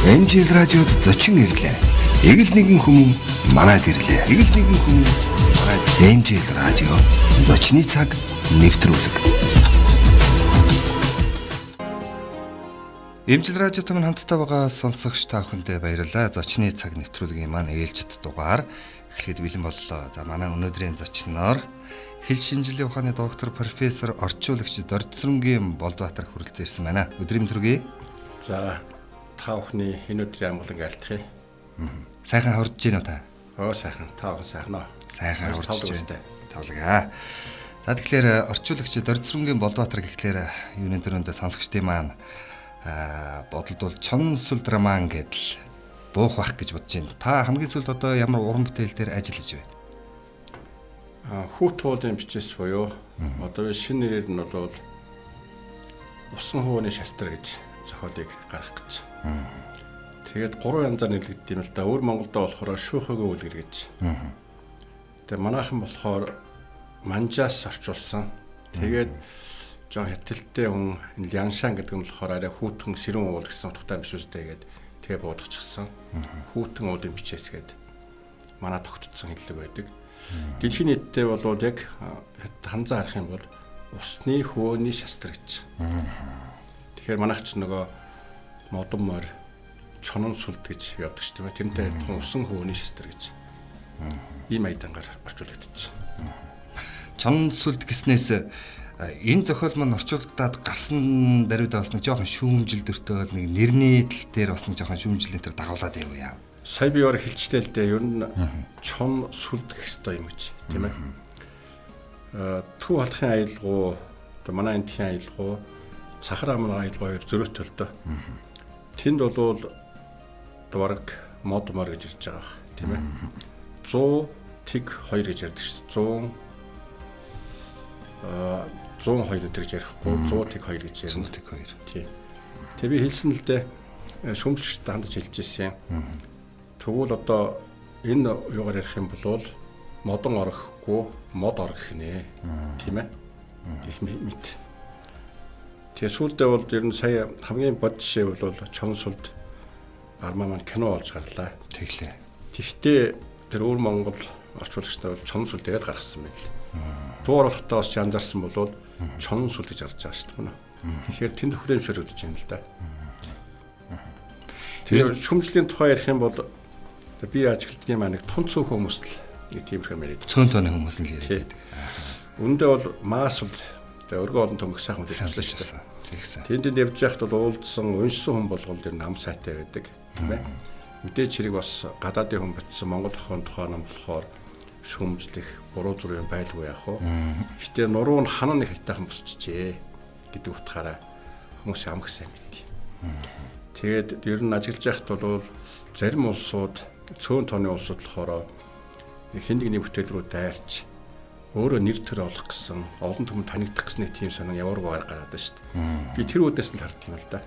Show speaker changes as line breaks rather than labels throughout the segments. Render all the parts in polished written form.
Энэ жил радиод зочин ирлээ. Эгэл нэгэн хүмүүс манад ирлээ. Эгэл нэгэн хүмүүс манад. Энэ жил радио зочны цаг нэвтрүүлэг. Эмчил радиотой мань хамтдаа байгаа сонсогч та бүхэндээ баярлалаа. Зочны цаг нэвтрүүлгийн маань ээлжид дугаар эхлээд бэлэн боллоо. За манай өнөөдрийн зочноор хэл шинжилгээ ухааны доктор профессор орчуулагч Доржсрөнгийн Болдбаатар хүрэлцэн ирсэн байна. Өдрийн төргий.
За та бүхний энэ өдрийн амгалан айлтгая.
Сайхан хурж гин үү та?
Сайхан. Та бүхэн сайхан уу?
Сайхан хурж байна. Тавлага. За тэгэхээр орчуулагч Доржсрөнгийн Болдбаатар гэхлээр юуны төрөндөө сонсогчдын маань бодолд бол чон сүл драман гэдэл буух бах гэж бодож байна. Та хамгийн сүүлд одоо ямар уран бүтээл дээр ажиллаж байна?
Хүүт уулын бичээс буюу одоо шинэ нэрээр нь бол усан хууны шастар гэж зохиолыг гаргах гэж. Тэгээд 3 янзаар нэрлэгддэг юм л да. Өөр Монголдо болохоор шүүхөгийн үлгэр гэж. Тэгээд манайхан болохоор манжаас орчуулсан. Тэгээд жон хятадтай хүн энэ Ляншан гэдэг нь болохоор арай хүүтэн сэрүүн уул гэсэн утгатай биш үстэй гээд тэгээ буудагчсан. Хүүтэн уулын бичээс гээд манай тогтцсон хэллэг байдаг. Дэлхийн нийтдээ бол яг ханзаа харах юм бол усны хөөний шастар гэж. Тэгэхээр манайх ч нөгөө модон морь чонон сүлд гэж явдаг ч тийм ээ. Тэрнтэй адилхан усан хөөний шастар гэж. Ийм айдангаар орчуулагдчих.
Чонон сүлд гэснээс энэ зохиол маань орчуулгадаад гарсан даруйдаа бас нэг жоохон шүүмжилдөртөө нэг нэрний тал дээр бас нэг жоохон шүүмжлэн тэр дагуулад байв яа.
Сая би өөр хэлжтэй л дээ ер нь чон сүлдэх ёстой юм гэж тийм ээ. Төв халахын аялгуу одоо манай энтхийн аялгуу сахар амны аялгуу хоёр зөрөөтэй л доо. Тэнд бол дураг мод мор гэж ирж байгаа тийм ээ. 100 тэг 2 гэж ярьдаг шүү. 102 гэж ярихгүй 100 тэг 2 гэж ярина.
100 тэг 2.
Тийм. Тэг би хэлсэн л дээ шүүмжлэгчтэй хандаж хэлж ирсэн. Тэгвэл одоо энэ юугаар ярих юм бол модон орохгүй мод орох гинэ. Тийм ээ. Их мэд. Тэгээ сүүлдээ бол ер нь сая хамгийн бод жишээ бол чон сүлд армаа маань кино олж гарлаа.
Тэглээ.
Тэгтээ тэр өөр Монгол орчуулагчтай бол чон сүлд яриад гаргасан байл. Дуур болохтаа бас анзаарсан бол чон сүлд гэж гарч байгаа шүү дээ. Тэгэхээр тэнд хүлээмжшөрөгдөж байна л да. Тэр шүмжлийн тухай ярих юм бол би ажиглалтын маань нэг тун цөөх хүмүүст л нэг тиймэрхүү яриад.
Цөөн тооны хүмүүс нь л яриад.
Үндэ бол маас бол өргөө олон төмөх сайхан хэлсэн шүү дээ.
Тэгсэн.
Тэнд явж байхад бол уулзсан, уншсан хүн болгол дэр нам сайтай байдаг, тийм ээ. Мэдээж хэрэг бас гадаадын хүн бичсэн Монгол ахын тухай ном болохоор шүүмжлэх буруу зүрх юм байлгүй яах вэ? Гэтэ нуруу нь ханаа нэг хайтайхан босчихжээ гэдэг утгаараа хүмүүс амх сайн мэдээ. Тэгээд ер нь ажиллаж байхад бол зарим улсууд цөөн тооны улсууд болохоор хэн нэгний бүтээл рүү дайрч өөрөө нэр төр олох гэсэн олон түмэн танигдах гэсэн тийм сонин явааргаар гараад байна шүү дээ. Би тэр үднээс нь хардаг юм л да.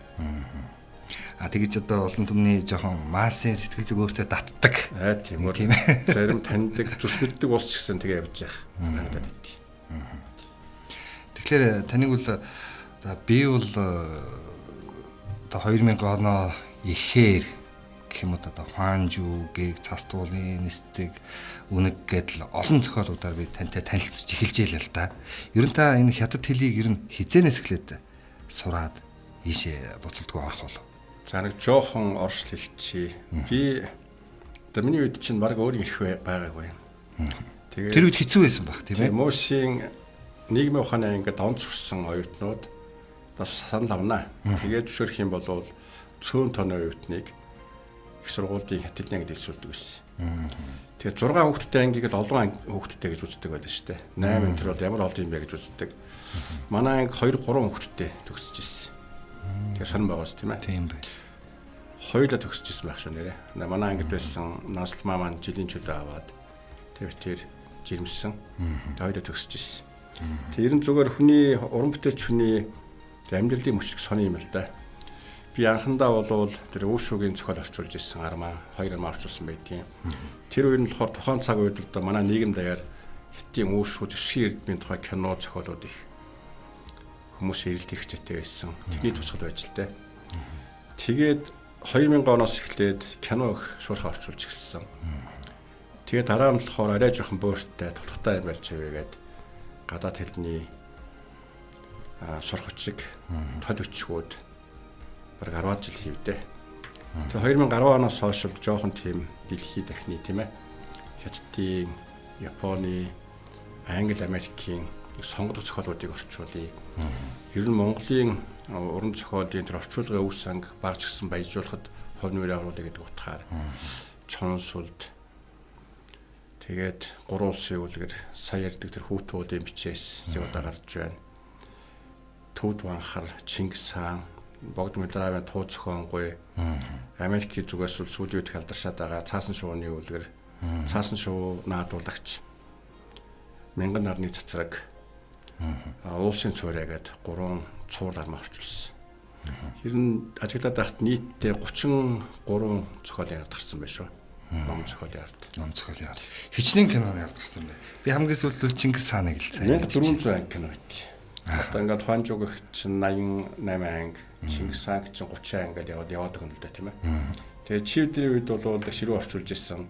Тэгэж одоо олон түмний жоохон массын сэтгэл зүг өөртөө татдаг.
Тийм үү. Зарим таньдаг, зүсмэддэг улс ч гэсэн тэгээ явж явах надад байдгийг.
Тэгэхээр таныг бол за би бол одоо 2000 оноо ихээр гэх юм одоо Хуанжүүгийг цас дуулын нисдэг үнэг гэдэл олон зохиолуудаар би тантай танилцж эхэлжээ л да. Ер нь та энэ хятад хэлийг ер нь хизээнээс эхлээд сураад ийшээ буцалтгүй орох болов.
За нэг жоохон оршил хэлчихье. Би одоо миний үед чинь баг өөр ирэх байгаагүй.
Тэгээд тэр үед хэцүү байсан баг тийм ээ.
Мөшийн нийгмийн ухааны ангид онц сурсан оюутнууд бас санал авнаа. Тэгээд зөвшөөрөх юм бол цөөн тооны оюутныг их сургуулийн хятадын ангид илсүүлдэг байсан. Тэгээд 6 хүүхэдтэй ангийг л олон хүүхэдтэй гэж үздэг байлаа шүү дээ. 8 тэр бол ямар олон юм бэ гэж үздэг. Манай анги 2 3 хүүхэдтэй төгсөж ирсэн. Тэгэхээр сонирн байгаас тийм ээ.
Тийм бай.
Хоёулаа төгсөж ирсэн байх шүү нэрэ. Манай ангид байсан Наслмаа маань жилийн чөлөө аваад тэр жирэмсэн. Хоёулаа төгсөж ирсэн. Тэр ер нь зүгээр хүний уран бүтээлч хүний амьдралын мөчлөг сони юм л да. Би анхандаа бол тэр өөшөөгийн зохиол орчуулж ирсэн армаа 2 армаа орчуулсан байдгийн. Тэр үеийн болохоор тухайн цаг үед л манай нийгэм даяар хэтийн өөшөө зэвсгийн эрдмийн тухай кино зохиолууд их хүмүүс ирэлт их хэвчээтэй байсан. Тэхний тусгал байж л дээ. Тэгээд 2000 оноос эхлээд кино их шуурхаа орчуулж эхэлсэн. Тэгээ дараа нь болохоор арай жоохон бөөртэй тулхтай юм ярьж хэвээгээд гадаад хэлний сурах хүчиг тол өчгүүд бараг 10 жил хийвдээ. Тэгээ 2010 оноос хойш л жоохон тийм дэлхийд дахны тийм ээ. Хятадын, Японы, Англи, Америкийн сонгодог зохиолуудыг орчуулъя. Ер нь Монголын уран зохиолын тэр орчуулгын өв санг багч гисэн баяжуулахад хувь нэмрээ оруулах гэдэг утгаар Чонсулд тэгээд 3 улсын үлгэр сая ярддаг тэр хүүтүүдийн бичээс зэвдэ гарч байна. Төвд Ванхар, Чингис хаан, Богд Милравын туу зохионгүй Америкийн зүгээс бол сүүлийн үед халдаршаад байгаа цаасан шууны үлгэр, цаасан шуу наадуулагч, мянган нарны цацраг, уулсын цорья гэдэг 3 цуур армаа орчуулсан. Ер нь ажиглаад байхад нийтдээ 33 зохиолын ард гарсан байх шүү. Ном зохиолын ард.
Ном зохиолын ард. Хичнээн киноны ард гарсан байна. Би хамгийн сүүлд Чингис хааныг л сайн.
1400 анги кино байт. Одоо ингээд Хуанжууг их чинь 88 анги, Чингис хаан чинь 30 анги гэдэг яваад байгаа юм л да тийм ээ. Тэгээ чивдэрийн үед бол ширүү орчуулж ирсэн.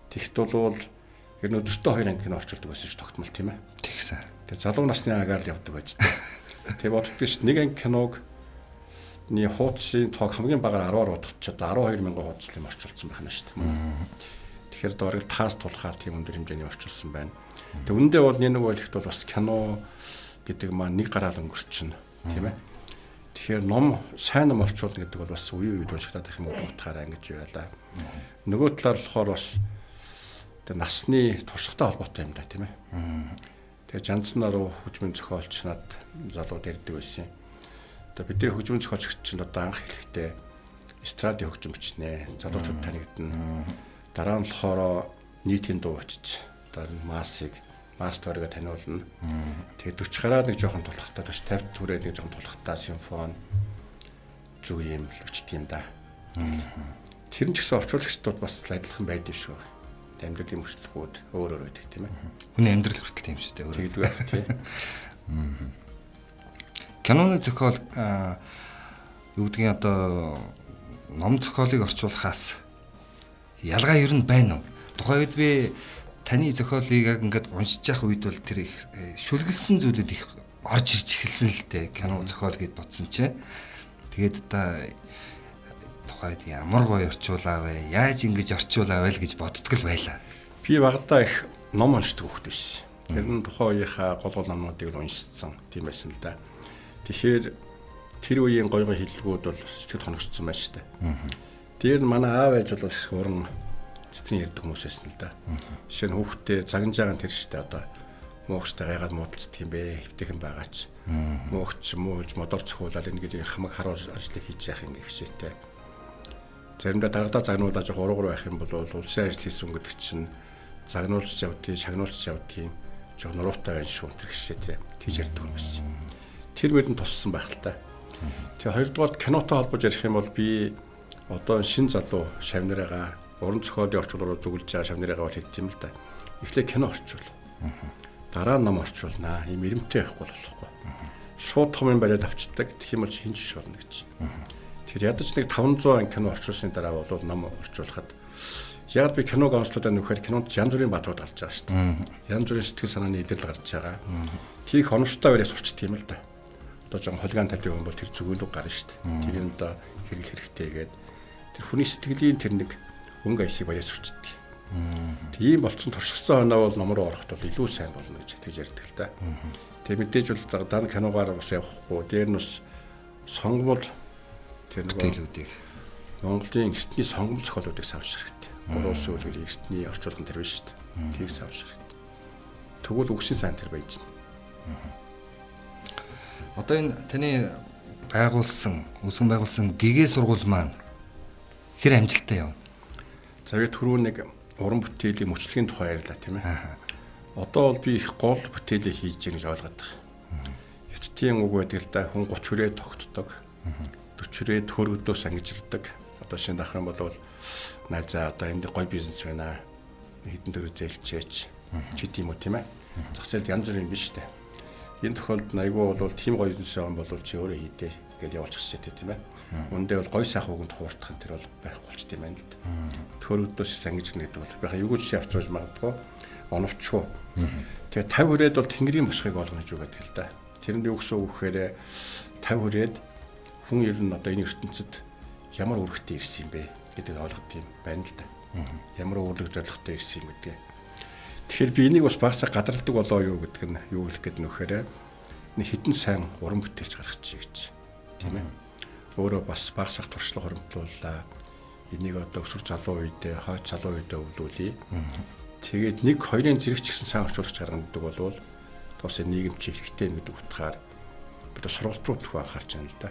Тэгт бол ер нь өдөртөө 2 анги кино орчуулдаг байсан ш тогтмол тийм ээ.
Тэгсэн.
Тэгээ залуу насны агаар л явдаг байж таа. Тэгээ боддог ш нэг анги киног ни хуудсын тоог хамгийн багаар 10-аар удахчаад 12,000 хуудас юм орчуулсан байна шүү дээ. Тэгэхээр дөрөв таас тулахаар тийм өндөр хэмжээний орчуулсан байна. Тэгээ үүндээ бол нэг ойлгохт бол бас кино гэдэг маань нэг гараал өнгөрчин тийм ээ. Тэгэхээр ном сайн ном орчуулна гэдэг бол бас үе үед уншигдаад байх юм уу утгаараа ингэж байлаа. Нөгөө талаар болохоор бас тэгээ насны туршлагатай холбоотой юм да тийм ээ. Тэгээ жанцнаар хөгжмийн зохиолч над залууд ярьдаг байсан юм. Бидний хөгжмийн зохиолч чинь одоо анх хэлэхдээ эстрадын хөгжим бичнэ. Залуучууд танигдана. Дараа нь болохоор нийтийн дуу бичиж одоо мастерыг таниулна. Тэгээд 40 гараад нэг жоохон тулахтай 50 түрээд нэг жоохон тулахтай симфон зүг юм л өчт юм да. Тэр нь ч гэсэн орчуулагчдод бас адилхан байдаг шүү. Амьдралын мөрчлөгүүд өөр байдаг тийм ээ.
Хүний амьдрал хүртэл тийм шүү дээ.
Тэгэлгүй байх тийм.
Киноны зохиол юу гэдгийг одоо ном зохиолыг орчуулахаас ялгаа ер нь байна уу? Тухайн үед би таны зохиолыг яг ингээд уншиж явах үед бол тэр их шүлгэлсэн зүйлүүд их орж ирж эхэлсэн л дээ. Кино зохиол гэд бодсон чинь. Тэгээд одоо тухайн үед ямар гоё орчуулаа вэ? Яаж ингэж орчуулаа вэ гэж боддог л байлаа.
Би багадаа их ном уншдаг хөхт биш. Тэр нь тухайн үеийнхаа гол номнуудыг л уншсан тийм байсан л да. Тэгэхээр тэр үеийн гой хэллэгүүд бол сэтгэл хоногцсон байна шүү дээ. Тэр нь манай аав ээж бол их уран цэцэн ярьдаг хүмүүс байсан л да. Жишээ нь хүүхдээ загнаж байгаа тэр шүү дээ одоо муухчтай гайгаад муудалцдаг юм бэ. Хөвтэйхэн байгаач. Муухч муулж модор цохиулаад ингээд хамаг харуул ажлыг хийж явах ингээ хэвшээтэй. Заримдаа дарагдаа загнуулаад жоох уруугаар байх юм бол улсын ажил хийсэн гэдэг чинь загнуулж явдгийг, шагнуулж явдгийг жоох нуруутай байна шүү тэр хэвшээтэй. Тийж ярьдаг юм байсан. Тэр мэрэнд туссан байх л та. Тэгээ хоёрдугаар кинотой холбож ярих юм бол би одоо шин залуу шавнарыгаа уран зохиолын орчуулгаар зүгэлж байгаа шавнарыгаа бол хэлт юм л да. Эхлээ кино орчуул. Дараа нь ном орчуулнаа. Ийм эрэмтэй байхгүй болохгүй. Шууд том юм бариад авчдаг. Тэгэх юм бол хинж биш болно гэж. Тэгэхээр ядаж нэг 500 анги кино орчуулсны дараа бол ном орчуулахад яг би киног онцлоод нөхөр кинонд янз бүрийн бадрууд гарч байгаа шүү дээ. Янз бүрийн сэтгэл санааны илэрэл гарч байгаа. Тэрийг хоногчтой бариад сурчдаг юм л да. Одоо жоохон хулгайн тавьдаг юм бол тэр зүгөөлөг гарна шүү дээ. Тэр нь одоо хэрэгэл хэрэгтэйгээд тэр хүний сэтгэлийн тэр нэг өнгө аясыг бариад сурчдаг. Тийм болцсон туршигсан оноо бол ном руу ороход бол илүү сайн болно гэж тэгж ярьдаг л да. Тэгээ мэдээж бол дан киногаар бас явахгүй. Дээр нь бас сонгомол тэр
бүтээлүүдийг
Монголын эртний сонгомол зохиолуудыг савшрах хэрэгтэй. Гурван улсын үлгэрийн эртний орчуулгын тэр биш шүү дээ. Тийг савшрах хэрэгтэй. Тэгвэл үгшин сайн тэр байж байна.
Одоо энэ таны үүсгэн байгуулсан гэгээ сургууль маань хэр амжилттай явна?
За би түрүү нэг уран бүтээлийн мөчлөгийн тухай ярьлаа тийм ээ. Одоо бол би их гол бүтээлээ хийж гэнэ гэж ойлгоод байгаа. Хятадын үг байдаг л да хүн 30 хүрээ тогтдог. 40 хүрээ хөргөдөөс ангижирдаг. Одоо шинэ дахин бол найзаа одоо энд гой бизнес байна. Хэдэн төгрөг зээлчээч. Чи тийм үү тийм ээ. Зах зээлд янз бүрийн биш үү? Энэ тохиолдолд айгүй бол тийм гоё зүйлс байгаа бол чи өөрөө хийдээ гэж явуулчихсан тийм ээ. Үндэ бол гой сайхан үгэнд хуурдах нь тэр бол байхгүй болчт юм байна л да. Төрөвдөөс сангижна гэдэг бол бяха юу гэж авч байж магадгүй оновчгүй. Тэгээ 50 хүрээд бол тэнгэрийн босхыг олгоно гэж үгээд гэл да. Тэрэнд юу гэсэн үг гэхээр 50 хүрээд хүн ер нь одоо энэ ертөнцид ямар үүрэгтэй ирсэн юм бэ гэдэг ойлгох юм байна л да. Ямар үүрэг зорилготой ирсэн юм гэдэг. Тэгэхээр би энийг бас багсаа гадарладаг болоо юу гэдэг нь юу хэлэх гээд нөхөөрэ хитэн сайн уран бүтээлч гаргачих гэж тийм ээ. Өөрөө бас багсах туршлага хөрөмтлүүлээ. Энийг одоо өсвөр залуу үедээ, хойд залуу үедээ өвлүүлээ. Тэгээд нэг хоёрын зэрэг ч гэсэн сайн орчуулагч гаргадаг болвол тоос нийгэмч хэрэгтэй гэдэг утгаар бид сургалт руу төхөө анхаарч байна л да.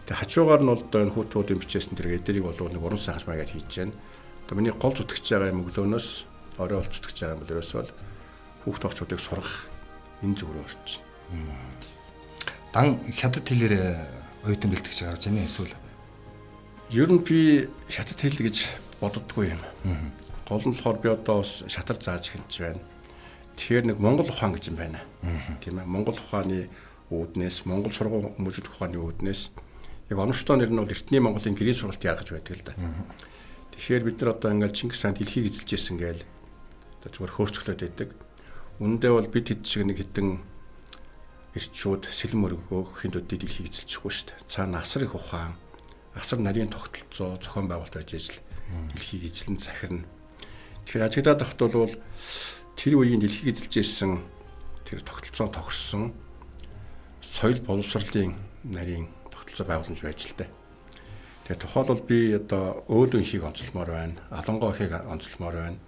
Тэгээд хажуугаар нь бол одоо энэ хүүтүүдийн бичээсэн тэр эдэрийг болов нэг уран сайхаж маягаар хийж байна. Одоо миний гол зүтгэж байгаа юм өглөөнөөс орой бол зүтгэж байгаа юм бол ерөөсөө хүүхд тогчдыг сургах энэ зүг рүү орж байна.
Дан хятад хэлээр оюутан бэлтгэж гарч байна эсвэл
ер нь би хятад хэл гэж боддоггүй юм. Гол нь болохоор би одоо бас шатар зааж эхэлж байна. Тэгэхээр нэг Монгол ухаан гэж юм байна. Тийм ээ. Монгол ухааны үүднээс, Монгол сургууль хүмүүжил ухааны үүднээс яг оновчтой нэр нь бол Эртний Монголын гэрийн сургалт яагаж байдаг л да. Тэгэхээр бид нар одоо ингээл Чингис хаан дэлхийг эзэлжсэн гээл одоо зүгээр хөөрчлөөд байдаг. Үндэ бол бид хэд шиг нэг хэдэн эрчүүд сэлэн мөргөө хиндүүдийн дэлхийг эзэлчихгүй шүү дээ. Цаана асар их ухаан, асар нарийн тогтолцоо, зохион байгуулалт байж ижил дэлхийг эзлэн захирна. Тэгэхээр ажиглаад авахт бол тэр үеийн дэлхийг эзэлжсэн тэр тогтолцоо тохирсон соёл боловсролын нарийн тогтолцоо байгууламж байж л дээ. Тэгээ тухайлбал би одоо өөлөн ихийг онцлмоор байна, алангоо ихийг онцлмоор байна.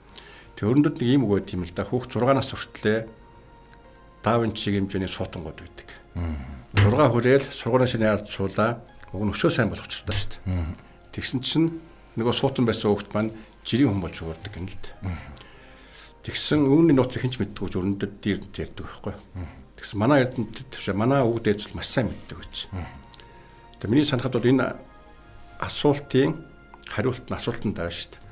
Тэг өрөндөд нэг юм үг байт юм л да. Хүүхд 6 нас хүртлээр даавин чиг хэмжээний суутангууд байдаг. 6 хүрээл сургуулийн шинэ ард суулаа. Уг нь өшөө сайн болох ч удаа шүү дээ. Тэгсэн чинь нөгөө суутан байсан хүүхд маань жирийн хүн болж уурдаг юм л да. Тэгсэн үүний нууц хинч мэддэггүй ч өрөндөд дээрд ярьдаг байхгүй. Тэгсэн манай эрдэнэт биш манай үг дээдс маш сайн мэддэг гэж. Тэгээ миний санахад бол энэ асуултын хариулт нь асуултанд байгаа шүү дээ.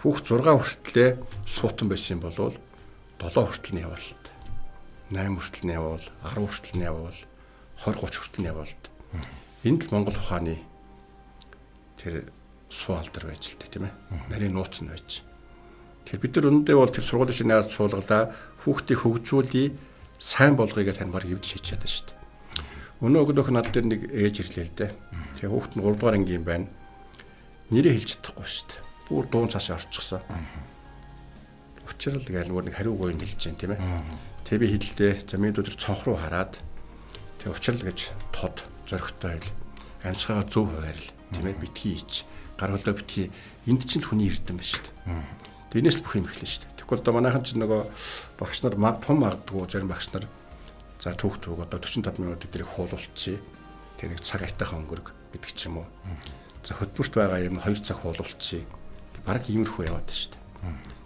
Хүүхд 6 хүртлээр суутан байсан бол 7 хүртэл нь явал 8 хүртэл нь явал 10 хүртэл нь явал 20 30 хүртэл нь явал энд л Монгол ухааны тэр суу алдар байж л дээ тийм ээ. Нарийн нууц нь байж. Тэгэхээр бид нар өнөөдөө бол тэр сургуулийн шинэ ард суулгалаа хүүхдийг хөгжүүлээ сайн болгоё гэж тань баг эвдэж хийж чадсан шүү дээ. Өнөө өглөөх над дээр нэг ээж ирлээ л дээ. Тэгээ хүүхд нь 3 дугаар ангийн байна. Нэрээ хэлж чадахгүй шүү дээ. Бүр дуун цаашаа орчихсон. Учир л гээл нэг хариу үгүй хэлж जैन тийм ээ. Тэгээ би хэллээ. За миний өдөр цонх руу хараад тэгээ учир л гэж тод зөрөгтэй байл. Амьсгаагаа зөв хуваарл тийм ээ битгий ич. Гар хөлөө битгий энд чинь л хүний эрдэм байна шүү дээ. Тэгээ энэс л бүх юм эхэлнэ шүү дээ. Тэгвэл одоо манайхан ч нөгөө багш нар том магадгүй зарим багш нар за түүх одоо 45 минут эдрийг хуулуулчихъя. Тэр нэг цаг айтайхан өнгөрөг гэдэг ч юм уу. За хөтөлбөрт байгаа юм 2 цаг хуулуулчихъя. Бараг иймэрхүү яваад байна шүү дээ.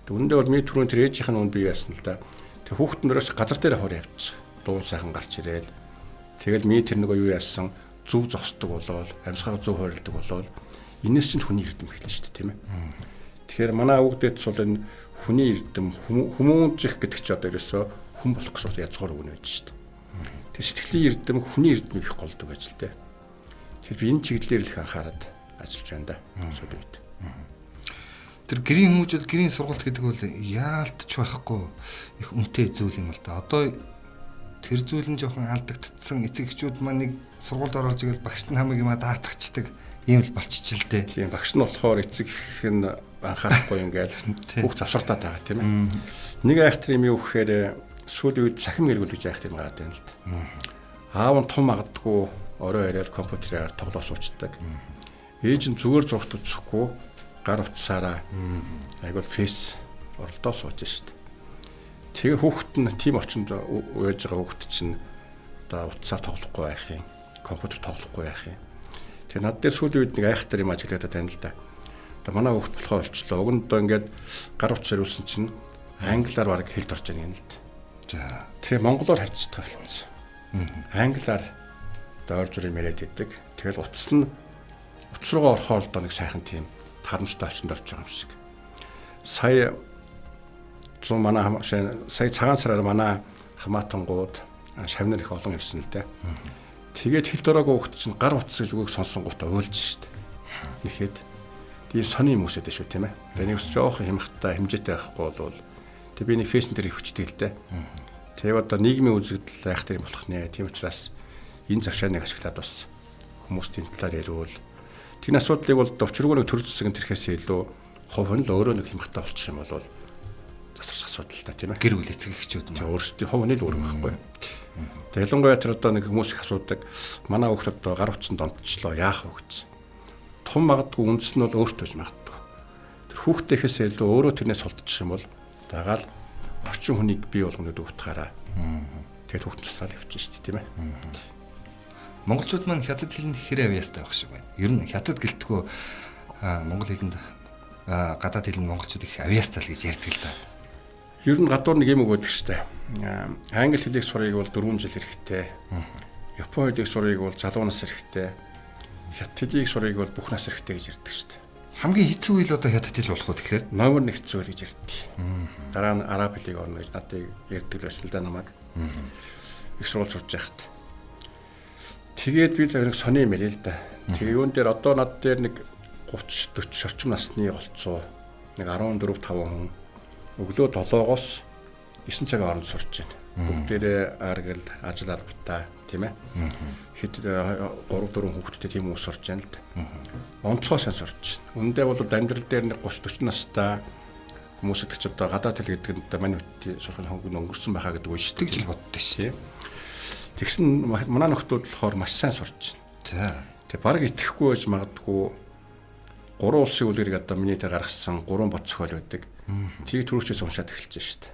Тэг үүндээ бол миний түрүүн тэр ээжийнх нь би яасан л да. Тэг хүүхднөрөөс газар дээр хор явчих. Дуун сайхан гарч ирээд тэгэл миний тэр нөгөө юу яасан зүв зогсдог болоод амьсгаа зүв хойролдог болоод энэс чинь хүний эрдэм хэлнэ шүү дээ тийм ээ. Тэгэхээр манай өвгдөөц бол энэ хүний эрдэм хүмүүжих гэдэг чи одоо ерөөсөө хүн болох гэсэн язгаар өгнө байж шүү дээ. Тэг сэтгэлийн эрдэм хүний эрдэм их голдог байж л дээ. Тэгэхээр би энэ чиглэлээр л их анхаарад ажиллаж байна да. Сүүлийн үед.
Тэр гэрийн хүмүүжил гэрийн сургалт гэдэг бол яалтч байхгүй их үнэтэй зүйл юм л да. Одоо тэр зүйл нь жоохон алдагдсан эцэг эхчүүд маань нэг сургуульд оруулж игээл багш нь хамаг юмаа даатгачдаг ийм л болчихчихлээ.
Тийм багш нь болохоор эцэг нь анхаарахгүй ингээл хүүхд завсартаад байгаа тийм ээ. Нэг айхтар юм юу гэхээр сүүлийн үед сахим эргүүлж айхтар юм гараад байна л да. Аав нь том магадгүй орой яриад компьютерээр тоглоо суучдаг. Ээж нь зүгээр зургт үзэхгүй гар утсаараа айгуул фейс оролдоо сууж штт. Тэгээ хүүхэд нь тим орчинд уяж байгаа хүүхэд чинь одоо утсаар тоглохгүй байх юм, компьютер тоглохгүй байх юм. Тэгээ над дээр сүүлийн үед нэг айхтар юм ажиглаад тань л да. Одоо манай хүүхэд болохоо болчлоо. Уг нь одоо ингээд гар утс хариулсан чинь англиар баг хэлд орж байгаа юм л да. За тэгээ монголоор харьцдаг болсон. Англиар доор зүрийн яриад идэг. Тэгэл утас нь утас руугаа орохоор л нэг сайхан тийм харамжтай очинд орж байгаа юм шиг. Сая цагаан сараар манай хамаатангууд шавнар их олон ирсэн л дээ. Тэгээд хэл дороогүй хөвгт чинь гар утас гэж үгийг сонсонгуудаа уйлж штэ. Нэхэд тийм сони юм үсэдэ шүү тийм ээ. Тэгээ нэг жоох хямхтай хэмжээтэй байхгүй бол тэг би нэг фэшн дээр хүчтэй л дээ. Тэгээ одоо нийгмийн үзэгдэл айх тэр юм болох нэ. Тийм учраас энэ завшааныг ашиглаад бас хүмүүсийн талаар яриул. Тэр асуудлыг бол төвчргөөний төр зэсгэн тэрхээс илүү хувь хүн л өөрөө нэг хямхтай болчих юм бол засарч асуудал та тийм ээ.
Гэр бүл эцэг эхчүүд
нь өөрсдийн хувь хүний л өөр байхгүй. Тэгээ ялангуяа тэр одоо нэг хүмүүс их асуудаг манай хүүхэд одоо гар утсанд онцлоо яах вэ гэж. Тун магадгүй үндэс нь бол өөртөө ч магадгүй. Тэр хүүхдээхээс илүү өөрөө тэрнээс холдчих юм бол дагаал орчин хүнийг бий болгоно гэдэг утгаараа. Тэгээд хүүхд тусраад явчихна шүү дээ тийм ээ.
Монголчууд маань хятад хэлэнд хэрэг авьяастай байх шиг байна. Ер нь хятад гэлтгөө монгол хэлэнд гадаад хэлэнд монголчууд их авьяастай л гэж ярьдаг л да.
Ер нь гадуур нэг юм үг байдаг шүү дээ. Англи хэлийг сурыг бол 4 жил хэрэгтэй. Японы хэлийг сурыг бол залуу нас хэрэгтэй. Хятад хэлийг сурыг бол бүх нас хэрэгтэй гэж ярьдаг шүү дээ.
Хамгийн хэцүү хэл одоо хятад хэл болох уу тэгэхээр?
Номер 1 хэцүү хэл гэж ярьдаг. Дараа нь араб хэлийг орно гэж надад ярьдаг байсан л да намайг. Их сурвалж сурж байхад. Тэгээд би нэг сони юм ярил л да. Тэгээ юун дээр одоо над дээр нэг 30 40 орчим насны голцоо нэг 14 5 хүн өглөө 7-оос 9 цагийн хооронд сурч байна. Бүгдээрээ аргал ажил арбатаа тийм ээ. Хэд 3 4 хүүхэдтэй тийм хүмүүс сурч байна л да. Онцгой сайн сурч байна. Үндэ бол амьдрал дээр нэг 30 40 настай хүмүүс идэх ч одоо гадаад хэл гэдэг нь манай үеийн сурахын хөнгөн өнгөрсөн байхаа гэдэг үе шүү дээ.
Тэгж л боддоо шүү.
Тэгсэн манай нөхдүүд болохоор маш сайн сурч байна.
За.
Тэг баг итгэхгүй байж магадгүй 3 улсын үлгэрийг одоо миний дээр гаргасан 3 бот зохиол байдаг. Тийг түрүүчээс уншаад эхэлж шүү дээ.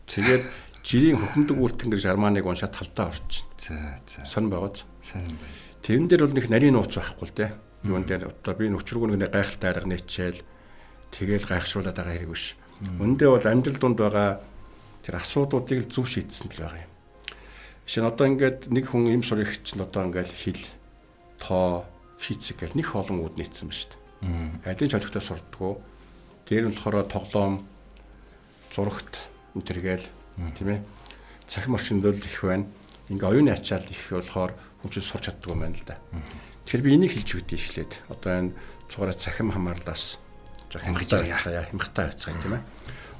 Тэгээд жирийн хөхмдөг үйлтэн гэж Германыг уншаад талдаа орж байна.
За.
Сонь байгааз.
Сонь бай.
Тэрэн дээр бол нэг нарийн нууц байхгүй л дээ. Юун дээр одоо би нөчргөө нэг гайхалтай арга нээчээл тэгээл гайхшруулаад байгаа хэрэг биш. Үндэ бол амьдрал донд байгаа тэр асуудлуудыг зөв шийдсэн л байгаа юм. Жишээ нь одоо ингээд нэг хүн юм сурах чинь одоо ингээд хэл, тоо, физик гэх нэг олон үүд нийцсэн ба шүү дээ. Алийг чөлөгтэй сурдгоо. Дээр нь болохоор тоглоом, зурагт тэргээл тийм ээ. Цахим орчинд л их байна. Ингээ оюуны ачаал их болохоор хүн чинь сурч чаддаг юм байна л да. Тэгэхээр би энийг хэлж өгдөө эхлээд одоо энэ цугаараа цахим хамаарлаас жоохон хямхтай байцгаая тийм ээ.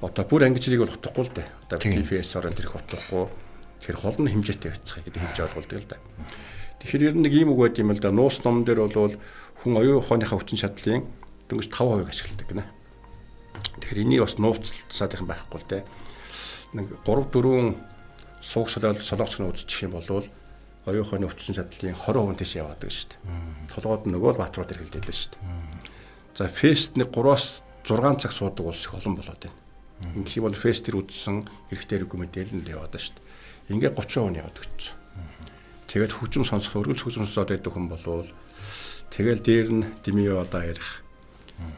Одоо бүр ангижрыг бол утгахгүй л дээ. Одоо PFS-оор энэ тэрх утгахгүй. Тэгэхээр хол нь хэмжээтэй байцгаая гэдэг хэлж ойлгуулдаг л да. Тэгэхээр ер нь нэг ийм үг байт юм л да. Нуус ном дээр бол хүн оюун ухааныхаа хүчин чадлын дөнгөж 5% ашигладаг гинэ. Тэгэхээр энийг бас нууцлаад их байхгүй л дээ. Нэг 3 4 сууг солонгоцны үзчих юм бол оюун ухааны хүчин чадлын 20% тийш яваадаг шүү дээ. Толгойд нь нөгөө баатрууд хэргэлдээд байна шүү дээ. За фест нэг 3-аас 6 цаг суудаг улс их олон болоод байна. Ингэх юм бол фест төр үзсэн хэрэгтэй хэрэггүй мэдээлэл нь яваад шүү дээ. Ингээ 30% яваад өгч. Тэгээд хөгжим сонсох, өргөл хөгжим сонсоод байдаг хүн болвол тэгэл дээр нь димиолаа ярих,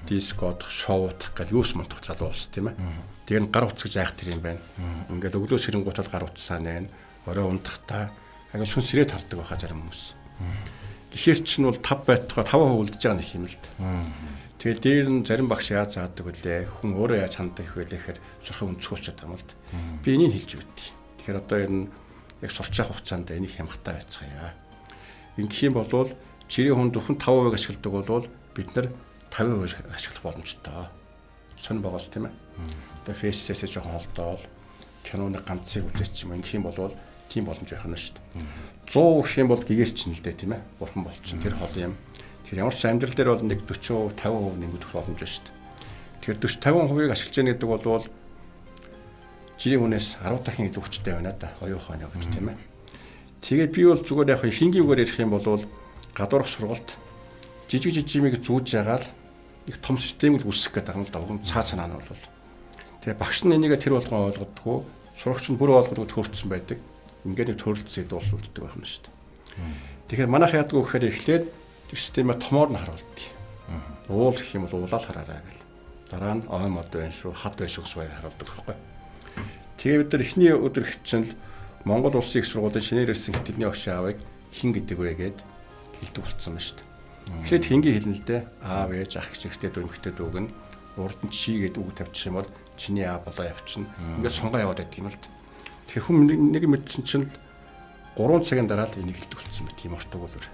дискод, шоудах гэл юус мунтах залуу улс тийм ээ. Тэр нь гар утас гэж айх тэр юм байна. Ингээд өглөө сэрэнгуутал гар утсаа нэн, орой ундахтаа ага шүн сэрээд хардаг байхаа зарим хүмүүс. Гэхдээ чинь бол 5 байтугай 5% үлдэж байгаа нэг юм л да. Тэгээд дээр нь зарим багш яаж заадаг вүлээ, хүн өөрөө яаж ханддаг их вэ гэхээр сурахын өнцгөлч чадсан юм л да. Би энийг хэлж өгдөө. Тэгэхээр одоо ер нь яг сурч явах хугацаанд энийг хямхтай байцгаая. Ингэх юм бол жирийн хүн зөвхөн 5% ашигладаг бол бид нар 50% ашиглах боломжтой. Сонь байгаас тийм ээ. Одоо фэйсээс жоохон холдоол киноны ганцыг үзэж юм ингэх юм бол тийм боломж байх нь шүү дээ. 100 гэх юм бол гэгэр чинь л дээ тийм ээ. Бурхан болчихно. Тэр хол юм. Тэр ямар ч амьдрал дээр бол нэг 40% 50% нэмэгдэх боломж шүү дээ. Тэгэхээр 40-50%-ийг ашиглаж яах гэдэг бол жирийн хүнээс 10 дахин илүү хүчтэй байна да. Оюун ухааны үг тийм ээ. Тэгээд би бол зүгээр яг хингийн үгээр ярих юм бол гадуурх сургалт жижиг жимийг зүүж ягаал их том системийг үүсгэх гэдэг юм л да. Цаа санаа нь бол. Тэгээ багш нь энийг тэр болгон ойлгодгоо, сурагч нь бүр ойлгодгоо төгөрцсөн байдаг. Ингээд нэг төрөлцөд уулздаг байх нь шүү дээ. Тэгэхээр манайх яадаг вэ гэхээр эхлээд системээ томоор нь харуулдаг. Уул гэх юм бол уулаад хараарай гэл. Дараа нь ой мод байна шүү, хад байна шүү гэсэн харуулдаг байхгүй. Тэгээ бид нар эхний өдөр хичээл Монгол улсын их сургуулийн шинээр ирсэн хэтэлний багш аавыг хин гэдэг вэ гэд хэлдэг болцсон байна шүү дээ. Эхлээд хингийн хэлнэлдээ аав ээж ах гэж ихтэй дүрмхтэй дүүг нь урд нь чи гэдэг үг тавьчих юм бол чиний аав болоо явчихна. Ингээд сунгаа яваад байдаг юм л. Тэгэхээр хүн нэг мэдсэн чинь 3 цагийн дараа л энийг хэлдэг болсон байна. Тийм урт өгүүлбэр.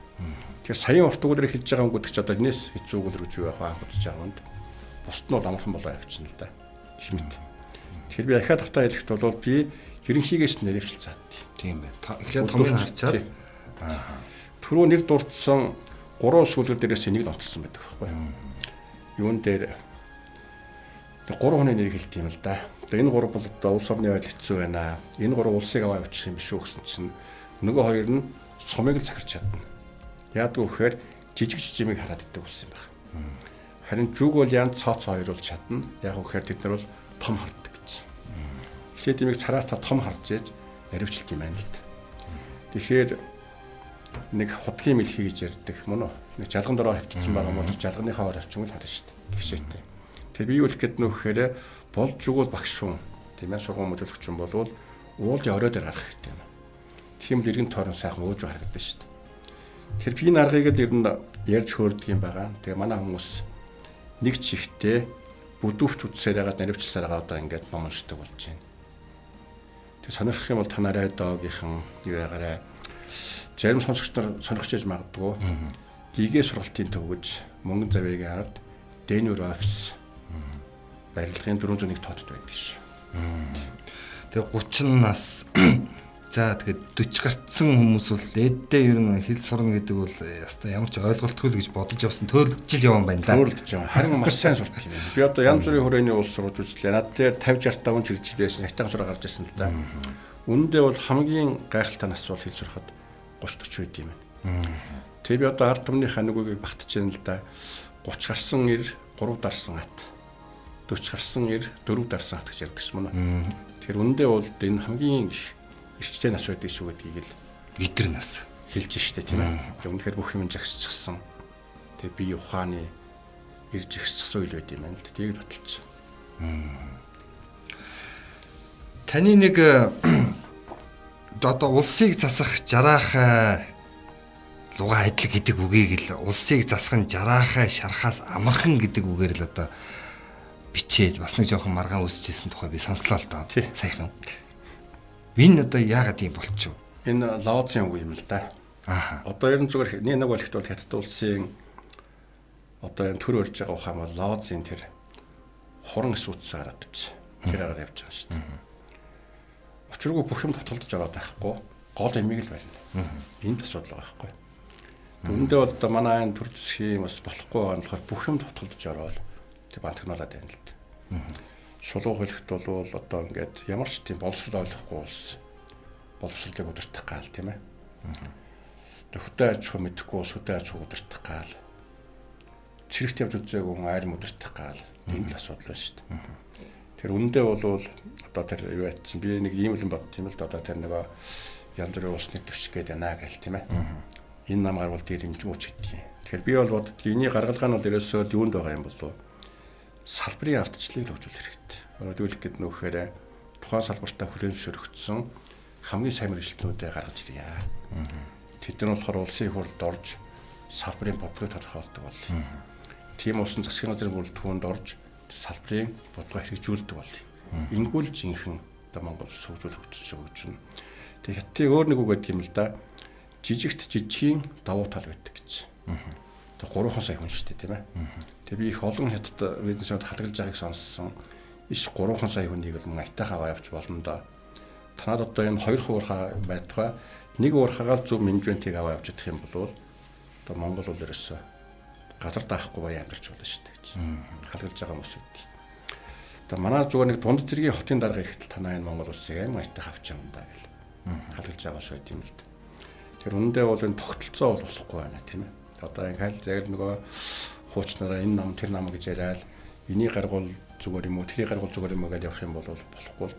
Тэгэхээр саяын урт өгүүлбэрийг хэлж байгаа хүмүүс ч одоо энэс хэцүү өгүүлбэр гэж юу яах вэ анх удаж байгаа юмд. Бусд нь бол амархан болоо явчихна л да. Хэмэт. Тэгэхээр би ахаад автаа хэлэхэд бол би ерөнхийгээс нэрвчл заадтыг.
Тийм байна. Эхлээд томыг харчаад
түрүү нэр дурдсан 3 сүлгэр дээрээс энийг онцлсон байдаг байхгүй юу? Юун дээр 3 хүний нэрийг хэлт юм л да. Одоо энэ 3 бол одоо улс орны байдал хэцүү байна. Энэ 3 улсыг аваа явуучих юм биш үү гэсэн чинь нөгөө хоёр нь сумыг л захирч чадна. Яадаг вэ гэхээр жижиг жижимийг хараад иддэг болсон юм байна. Харин жүг бол янз цооц хоёр бол чадна. Яг гэхээр тэд нар бол том харддаг гэж. Тэгэхээр димиг цараатаа том харж ээж наривчлт юм байна л да. Тэгэхээр нэг хутгийн мэлхий гэж ярьдаг мөн үү? Нэг жалган дороо хавчсан байгаа юм бол жалганыхаа ор авчин л харна шүү дээ. Тэгшээтэй. Тэр би юу хэлэх гээд нөхөхээр болж өгвөл багш шун. Тийм ээ сургууль мужуулах юм болвол уулын орой дээр гарах хэрэгтэй юм. Тийм л иргэн тойрон сайхан ууж харагддаг шүү дээ. Тэр би энэ аргыг л ер нь ярьж хөөрдөг юм байгаа. Тэгээ манай хүмүүс нэг чихтэй бүдүүвч үдсээр ягаад наривчлсаар байгаа одоо ингээд ном уншдаг болж байна. Тэг сонирхох юм бол танараа доогийнхан юу ягаараа зарим сонсогч нар сонирхож яж магадгүй. Лигээ сургалтын төвөж мөнгөн завьягийн ард Дэнүр офис барилгын 401 тоотод байдаг ш.
Тэгээ 30 нас за тэгээд 40 гарцсан хүмүүс бол эддээ ер нь хэл сурна гэдэг бол яста ямар ч ойлголтгүй л гэж бодож явсан төрөлж явсан байна да.
Төрөлж байгаа. Харин маш сайн сурдаг юм. Би одоо янз бүрийн хүрээний улс сурж үзлээ. Над дээр 50 65 чирэгч байсан. Хятад сураа гарч ирсэн л да. Үүндээ бол хамгийн гайхалтай нас бол хэл сурахад 30 40 үед юм байна. Тэгээ би одоо ард түмнийхаа нүгийг багтаж байна л да. 30 гарсан ир 3 дарсан ат. 40 гарсан ир 4 дарсан ат гэж ярьдаг ч мөн үү. Тэгэхээр үндэ бол энэ хамгийн эрчтэй нас байдаг шүү гэдгийг л
Идэр нас
хэлж штэ тийм ээ. Үнэхээр бүх юм жагсчихсан. Тэгээ би ухааны ирж ихсчихсэн үйл байд юм байна л тийг баталж.
Таны нэг одоо улсыг засах жараахай луга адил гэдэг үгийг л улсыг засах нь жараахай шарахаас амархан гэдэг үгээр л одоо бичээд бас нэг жоохон маргаан үсчихсэн тухай би сонслоо л доо. Сайхан. Энэ одоо яагаад юм болчих вэ?
Энэ Лаоцын үг юм л да. Одоо ер нь зүгээр нэг бол ихт бол Хятад улсын одоо энэ төр өрж байгаа ухаан бол Лаоцын тэр хуран эсвүтс гараад гэж тэр агаар явж байгаа шүү дээ. Учиргүй бүх юм татгалдаж ороод байхгүй гол эмийг л барина. Энэ асуудал байгаа байхгүй. Үүндээ бол одоо манай энэ төр засгийн бас болохгүй байгаа нь болохоор бүх юм татгалдаж ороод тэр бантагналаад байна л дээ. Шулуу хэлэхэд бол одоо ингээд ямар ч тийм боловсрол ойлгохгүй улс боловсролыг удирдах гал тийм ээ. Тэг хөдөө аж ахуй мэдэхгүй улс хөдөө аж ахуй удирдах гал. Цэрэгт явж үзээгүй хүн айрын удирдах гал. Энэ л асуудал байна шүү дээ. Тэр үндэ бол одоо тэр юу ятсан би нэг ийм л бод тийм л одоо тэр нөгөө янз бүрийн улсны төвч гээд байна гэл тийм ээ. Энэ намгаар бол дээр хэмжмөч гэдгийг. Тэгэхээр би бол боддог энийг гаргалгаа нь бол ерөөсөө юунд байгаа юм болов? Салбарын ардчлалыг хөгжүүлэх хэрэгтэй. Өөрөөр хэлбэл нөхөөр тухайн салбартаа хүлээн зөвшөөрөгдсөн хамгийн сайн мэргэжилтнүүдээ гаргаж ирье. Тэд нар болохоор улсын хурлд орж салбарын бодлогыг тодорхойлдог бол. Тийм улсын засгийн газрын бүрэлдэхүүнд орж салбарын бодлогоо хэрэгжүүлдэг бол. Ингүүл жинхэнэ одоо Монгол улс хөгжүүлэх хөгжүүлнэ. Тэгээ хятадын өөр нэг үг гэдэг юм л да. Жижигт жижигхийн давуу тал байдаг гэж. Тэгээ 3 сая хүн шүү дээ тийм ээ. Тэгээ би их олон хятад бизнесүүд хадгалж байгааг сонссон. Иш 3 сая хүнийг л мөн айтайхан аваа явж болно да. Танад одоо энэ 2 хуурхаа байтугай нэг уурхаагаар зөв менежментийг аваа явж чадах юм бол одоо Монгол бол ерөөсөө газар даахгүй баян амьдарч болно шүү дээ гэж. Хадгалж байгаа хүмүүс үү. Одоо манай зүгээр нэг дунд зэргийн хотын дарга ирэхдээ танаа энэ Монгол улсыг аим айтайхан авч юм да гэл. Хадгалж байгаа шүү тийм л дээ. Тэр үндэ бол энэ тогтолцоо бол болохгүй байна тийм ээ. Одоо ингээд яг л нөгөө хуучнараа энэ нам тэр нам гэж яриад энийг гаргуул зүгээр юм уу тэрийг гаргуул зүгээр юм уу гэж явах юм бол болохгүй л.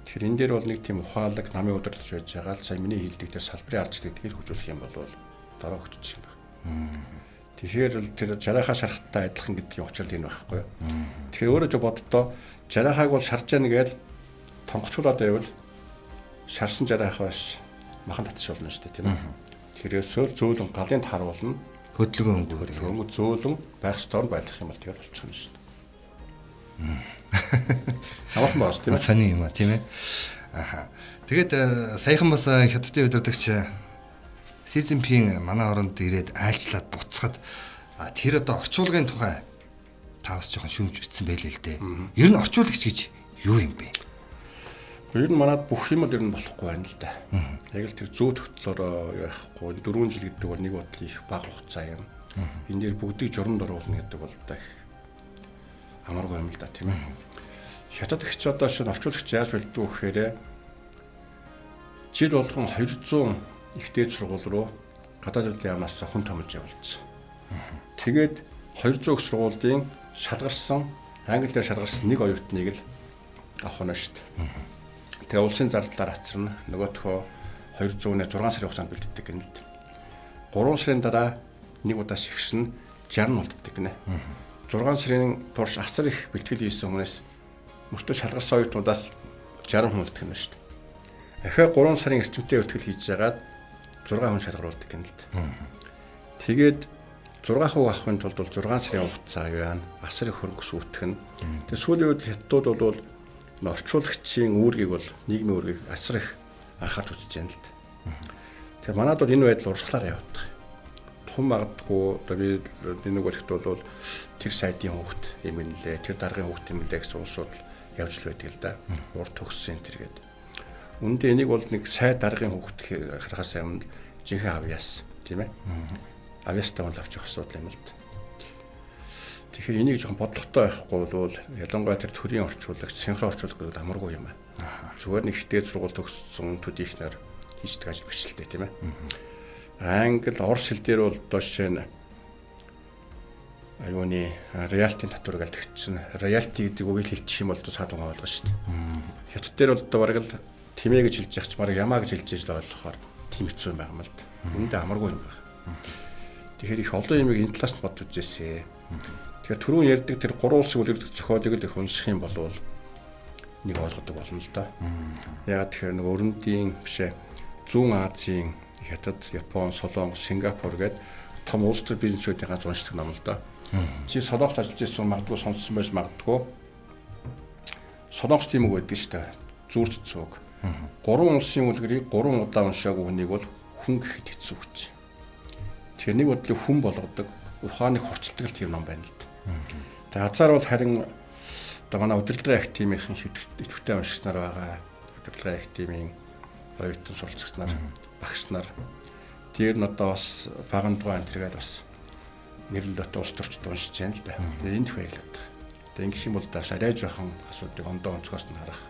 Тэгэхээр энэ дээр бол нэг тийм ухаалаг намын удирдах байж байгаа л сая миний хэлдэг тэр салбарын ардчлалыг тэгэхээр хөгжүүлэх юм бол дараа хөгжиж юм байна. Тэгэхээр тэр жарахаа шарахтай адилхан гэдгийн учир нь энэ байхгүй юу. Тэгэхээр өөрөө ч боддоо жарахааг бол шарж яана гээл тонгочуулаад байвал шарсан жарах биш махан татш болно шүү дээ тийм ээ. Тэгэхээр зөөлөн галын тааруулна хөдөлгөөн зөөлөн байх ёстой байх юм бол тэгээд болчих юм шүү дээ. Авах мас тийм ээ.
Саний юм а тийм ээ. Аха. Тэгээд саяхан бас хятадын удирдагч Си Цзиньпин манай оронд ирээд айлчлаад буцахад тэр одоо орчуулгын тухай тавс жоохон шүүмж битсэн байлээ л дээ. Ер нь орчуулагч гэж юу юм бэ?
Ер нь манад бүх юм л ер нь болохгүй байна л да. Яг л тэр зүү тогтлоор яахгүй 4 жил гэдэг бол нэг бодлоо их бага хугацаа юм. Энэ дээр бүгдийг журамд оруулна гэдэг бол да их амаргүй юм л да тийм ээ. Хятад ихч одоо шинэ орчуулагч яаж болдгоо гэхээр жил болгон 200 ихтэй сургууль руу гадаад улсын яамнаас хүн томилж явуулсан. Тэгээд 200 их сургуулийн шалгарсан англи дээр шалгарсан нэг оюутныг л авах нь шүү дээ. Тэгээ улсын зардлаар ацарна. Нөгөөхөө 200-ны 6 сарын хугацаанд бэлддэг гэнэ л дээ. 3 сарын дараа нэг удаа шигшин 60 болддог гинэ. 6 сарын турш асар их бэлтгэл хийсэн хүнээс мөртөө шалгарсан оюутнуудаас 60 хүн болддог юм шүү дээ. Ахаа 3 сарын эрчимтэй бэлтгэл хийж байгаад 6 хүн шалгаруулдаг гэнэ л дээ. Тэгээд 6% авахын тулд бол 6 сарын хугацаа явна. Асар их хөрөнгө сүйтгэн. Тэгээд сүүлийн үед хятадууд бол орчуулагчийн үүргийг бол нийгмийн үүргийг асар их анхаарч үзэж байна л дээ. Тэгэхээр манайд бол энэ байдал урсгалаар явагдах. Тун магадгүй одоо би нэг үлэгт бол тэр сайдын хүүхд юм нэлээ, тэр даргын хүүхд юм нэлээ гэсэн улсууд явж л байдаг л да. Урд төгссөн тэр гээд. Үндэ энийг бол нэг сай даргын хүүхд харахаас өмнө жинхэнэ авьяас тийм ээ. Авьяастай бол авчих асуудал юм л да. Тэгэхээр энийг жоохон бодлоготой байхгүй бол ялангуяа тэр төрийн орчуулагч, синхрон орчуулагч гэдэг амаргүй юм аа. Зүгээр нэг ихтэй сургууль төгссөн төдийхнэр хийждэг ажил биш л дээ тийм ээ. Англи, орос хэл дээр бол одоо жишээ нь аюуны реалтийн татвар гэдэг чинь реалти гэдэг үгийг хэлчих юм бол саад угаа болгоо шүү дээ. Хятад дээр бол одоо бараг л тимээ гэж хэлж яхаж бараг ямаа гэж хэлж ижил ойлгохоор тийм хэцүү юм байгаа юм л да. Үүндээ амаргүй юм байна. Тэгэхээр их олон юмыг энэ талаас нь бодж үзээсэй. Тэгэхээр түрүүн ярьдаг тэр 3 улсын үлгэрдэг зохиолыг л их унших юм бол нэг ойлгодог болно л да. Ягаад тэгэхээр нэг өрөндийн бишээ Зүүн Азийн Хятад, Япон, Солонгос, Сингапур гээд том улс төр бизнесүүдийн ганц уншдаг ном л да. Чи Солонгост ажиллаж байсан магадгүй сонссон байж магадгүй. Солонгос тийм үг байдаг шүү дээ. Зүрч цуг. 3 улсын үлгэрийг 3 удаа уншаагүй хүнийг бол хүн гэхэд хэцүү гэж. Тэгэхээр нэг бодлыг хүн болгодог. Ухааныг хурцлдаг л тийм ном байна л да. Тэгээ хазаар бол харин одоо манай удирдлагын активийн идэвхтэй уншигчнаар байгаа. Удирдлагын активийн оюутан суралцагч нар, багш нар тэр нь одоо бас багандгаа энэ төргээд бас нэрлэлтэй улс төрчд уншиж байна л да. Тэгээ энд баярлаад байгаа. Тэгээ ингэх юм бол даш арай жоохон асуудыг ондоо онцгоос нь харах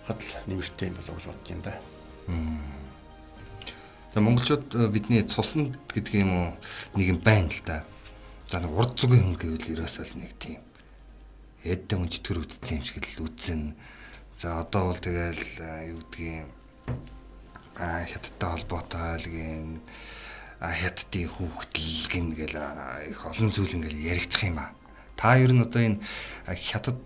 хадл нэмэртэй юм болоо гэж боддог юм да.
Тэгээ монголчууд бидний цуснд гэдэг юм уу нэг юм байна л да. За нэг урд зүгийн хүн гэвэл ерөөсөө нэг тийм эддэ хүн чөтгөр үтцсэн юм шиг л үтсэн. За одоо бол тэгэл юу гэдгийг хятадтай холбоотой айлгийн хятадын хүүхдэл гин гэл их олон зүйл ингээл яригдах юм а. Та ер нь одоо энэ хятад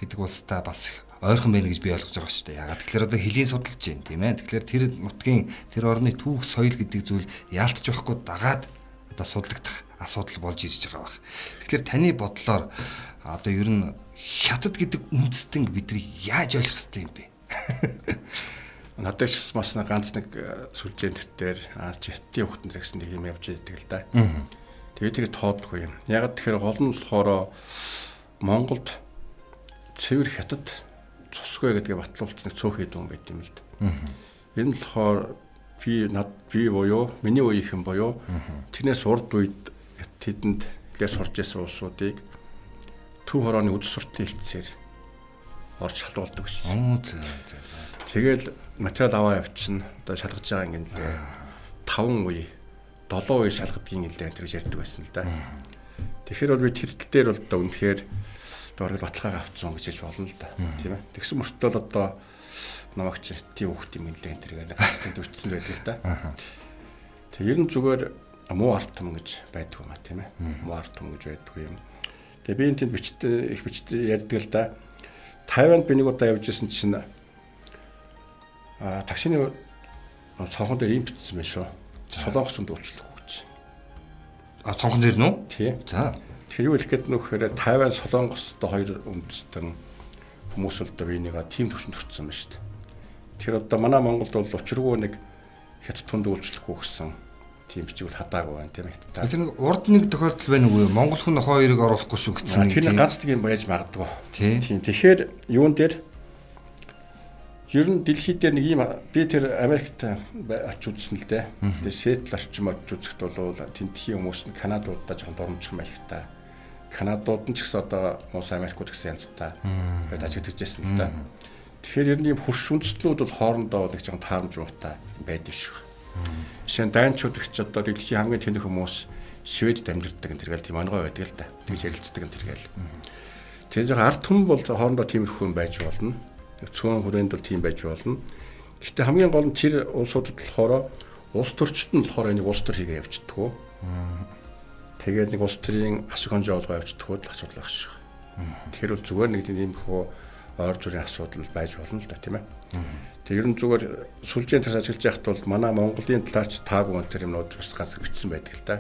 гэдэг улстай бас ойрхон байна гэж би ойлгож байгаа шүү дээ. Ягаад тэгэхээр одоо хөлийн судалж байна тийм ээ. Тэгэхээр тэр нутгийн тэр орны түүх соёл гэдэг зүйл яалтч байхгүй дагаад одоо судлагдах асуудал болж ирж байгаа баг. Тэгэхээр таны бодлоор одоо ер нь хятад гэдэг үндэстэн бидний яаж ойлгох ёстой юм бэ?
Надад ч бас ганц нэг сүлжээнд дээр хятадын хүүхдэн гэсэн нэг юм явж идэг л да. Тэгээд тоодохгүй юм. Ягаад тэгэхээр гол нь болохоор Монголд цэвэр хятад цусгүй гэдгийг батлуулсан цөөхөд юм байт юм л да. Энэ нь болохоор би буюу миний үеийнхэн буюу тэрнээс урд үед тэдэнд гэж сурж байсан улсуудыг төв хорооны үд сурталын хэлтсээр орж шалгуулдаг гэсэн. Тэгэл материал аваа явчихна. Одоо шалгаж байгаа юм гээ. 5 үе, 7 үе шалгадгийн нэлээд энэ гэж ярьдаг байсан л да. Тэгэхээр бол би тэр тал дээр бол одоо үнэхээр дөрөв баталгааг авцсан гэж хэлж болно л да. Тийм ээ. Тэгсэн мөртлөө одоо намагч тийм хүүхд юм нэлээд энэ гацтанд үтсэн байдаг да. Тэг ер нь зүгээр муу арт том гэж байдаг юм а тийм ээ. Муу арт том гэж байдаг юм. Тэгээ би энэ тэнд их бичтэй ярьдаг л да. Тайванд би нэг удаа явж исэн чинь таксины цонхон дээр юм бичсэн байх шүү. Солонгос хүнд үйлчлэх гэж.
Цонхон дээр нүү?
Тийм.
За.
Тэгэхээр юу хэлэх гээд нөхөөр Тайван Солонгостой хоёр үндэстэн хүмүүс л одоо биенийгаа тийм төвшөнд хүрсэн байна шүү дээ. Тэгэхээр одоо манай Монголд бол учиргүй нэг хятад хүнд үйлчлэхгүй гэсэн тийм бичиг бол хадаагүй байна тийм ээ.
Тэр нэг урд нэг тохиолдол байна уу? Монгол хүн хоёрыг оруулахгүй шүү гэсэн нэг.
Тэр ганц нэг юм байж магадгүй.
Тийм.
Тэгэхээр юун дээр ер нь дэлхийд дээр нэг юм би тэр Америкт очиж үзсэн л дээ. Тэгээ Сиэтл орчим очиж үзэхэд бол тентхийн хүмүүс нь Канадуудаа жоохон дурамжхан байх та. Канадууд нь ч гэсэн одоо Мус Америкууд гэсэн янзтай байд ажиглаж байсан л да. Тэгэхээр ер нь юм хурш үндэстнүүд бол хоорондоо бол их жоохон таарамж муутай байдаг шүү. Жишээ нь дайнчууд их ч одоо дэлхийн хамгийн тэнэг хүмүүс Шведэд амьдардаг энэ төргээл тийм онгой байдаг л да. Тэгж ярилцдаг энэ төргээл. Тэгээд жоохон ард түмэн бол хоорондоо тиймэрхүү юм байж болно. Цөөн хүрээнд бол тийм байж болно. Гэхдээ хамгийн гол нь тэр улсуудад болохоор улс төрчид нь болохоор энийг улс төр хийгээ явчихдаг. Тэгээд нэг улс төрийн ашиг хонжоо олгоо явчихдаг л асуудал байх шүү. Тэгэхээр бол зүгээр нэг тийм хөө ойр зүрийн асуудал байж болно л да тийм ээ. Тэг ер нь зүгээр сүлжээнд тэрс ажиллаж байхад бол манай Монголын талаач таагүй энэ юмнууд бас ганц бичсэн байдаг л да.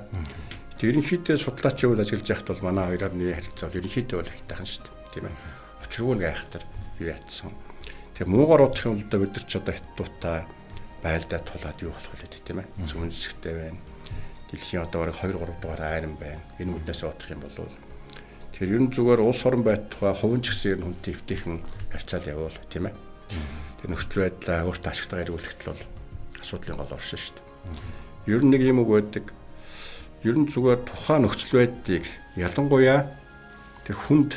Тэг ерөнхийдөө судлаачийн үед ажиллаж байхад бол манай хоёроор нэг харилцаа бол ерөнхийдөө бол хайтайхан шүү дээ тийм ээ. Учиргүй нэг айхтар юу яатсан. Тэгээ муугаар удах юм л да бид нар ч одоо хятадуудаа байлдаа тулаад юу болох вэ тийм ээ. Зөвхөн зэхтэй байна. Дэлхийн одоо бараг 2 3 дугаар айран байна. Энэ үднээс удах юм бол тэгэхээр ер нь зүгээр улс орон байт тухай хувийн ч гэсэн ер нь хүнтэй өвтэйхэн харьцаал явуул тийм ээ. Тэр нөхцөл байдлаа өөртөө ашигтайгаар эргүүлэхэд бол асуудлын гол оршин шүү дээ. Ер нь нэг юм үг байдаг. Ер нь зүгээр тухайн нөхцөл байдлыг ялангуяа тэр хүнд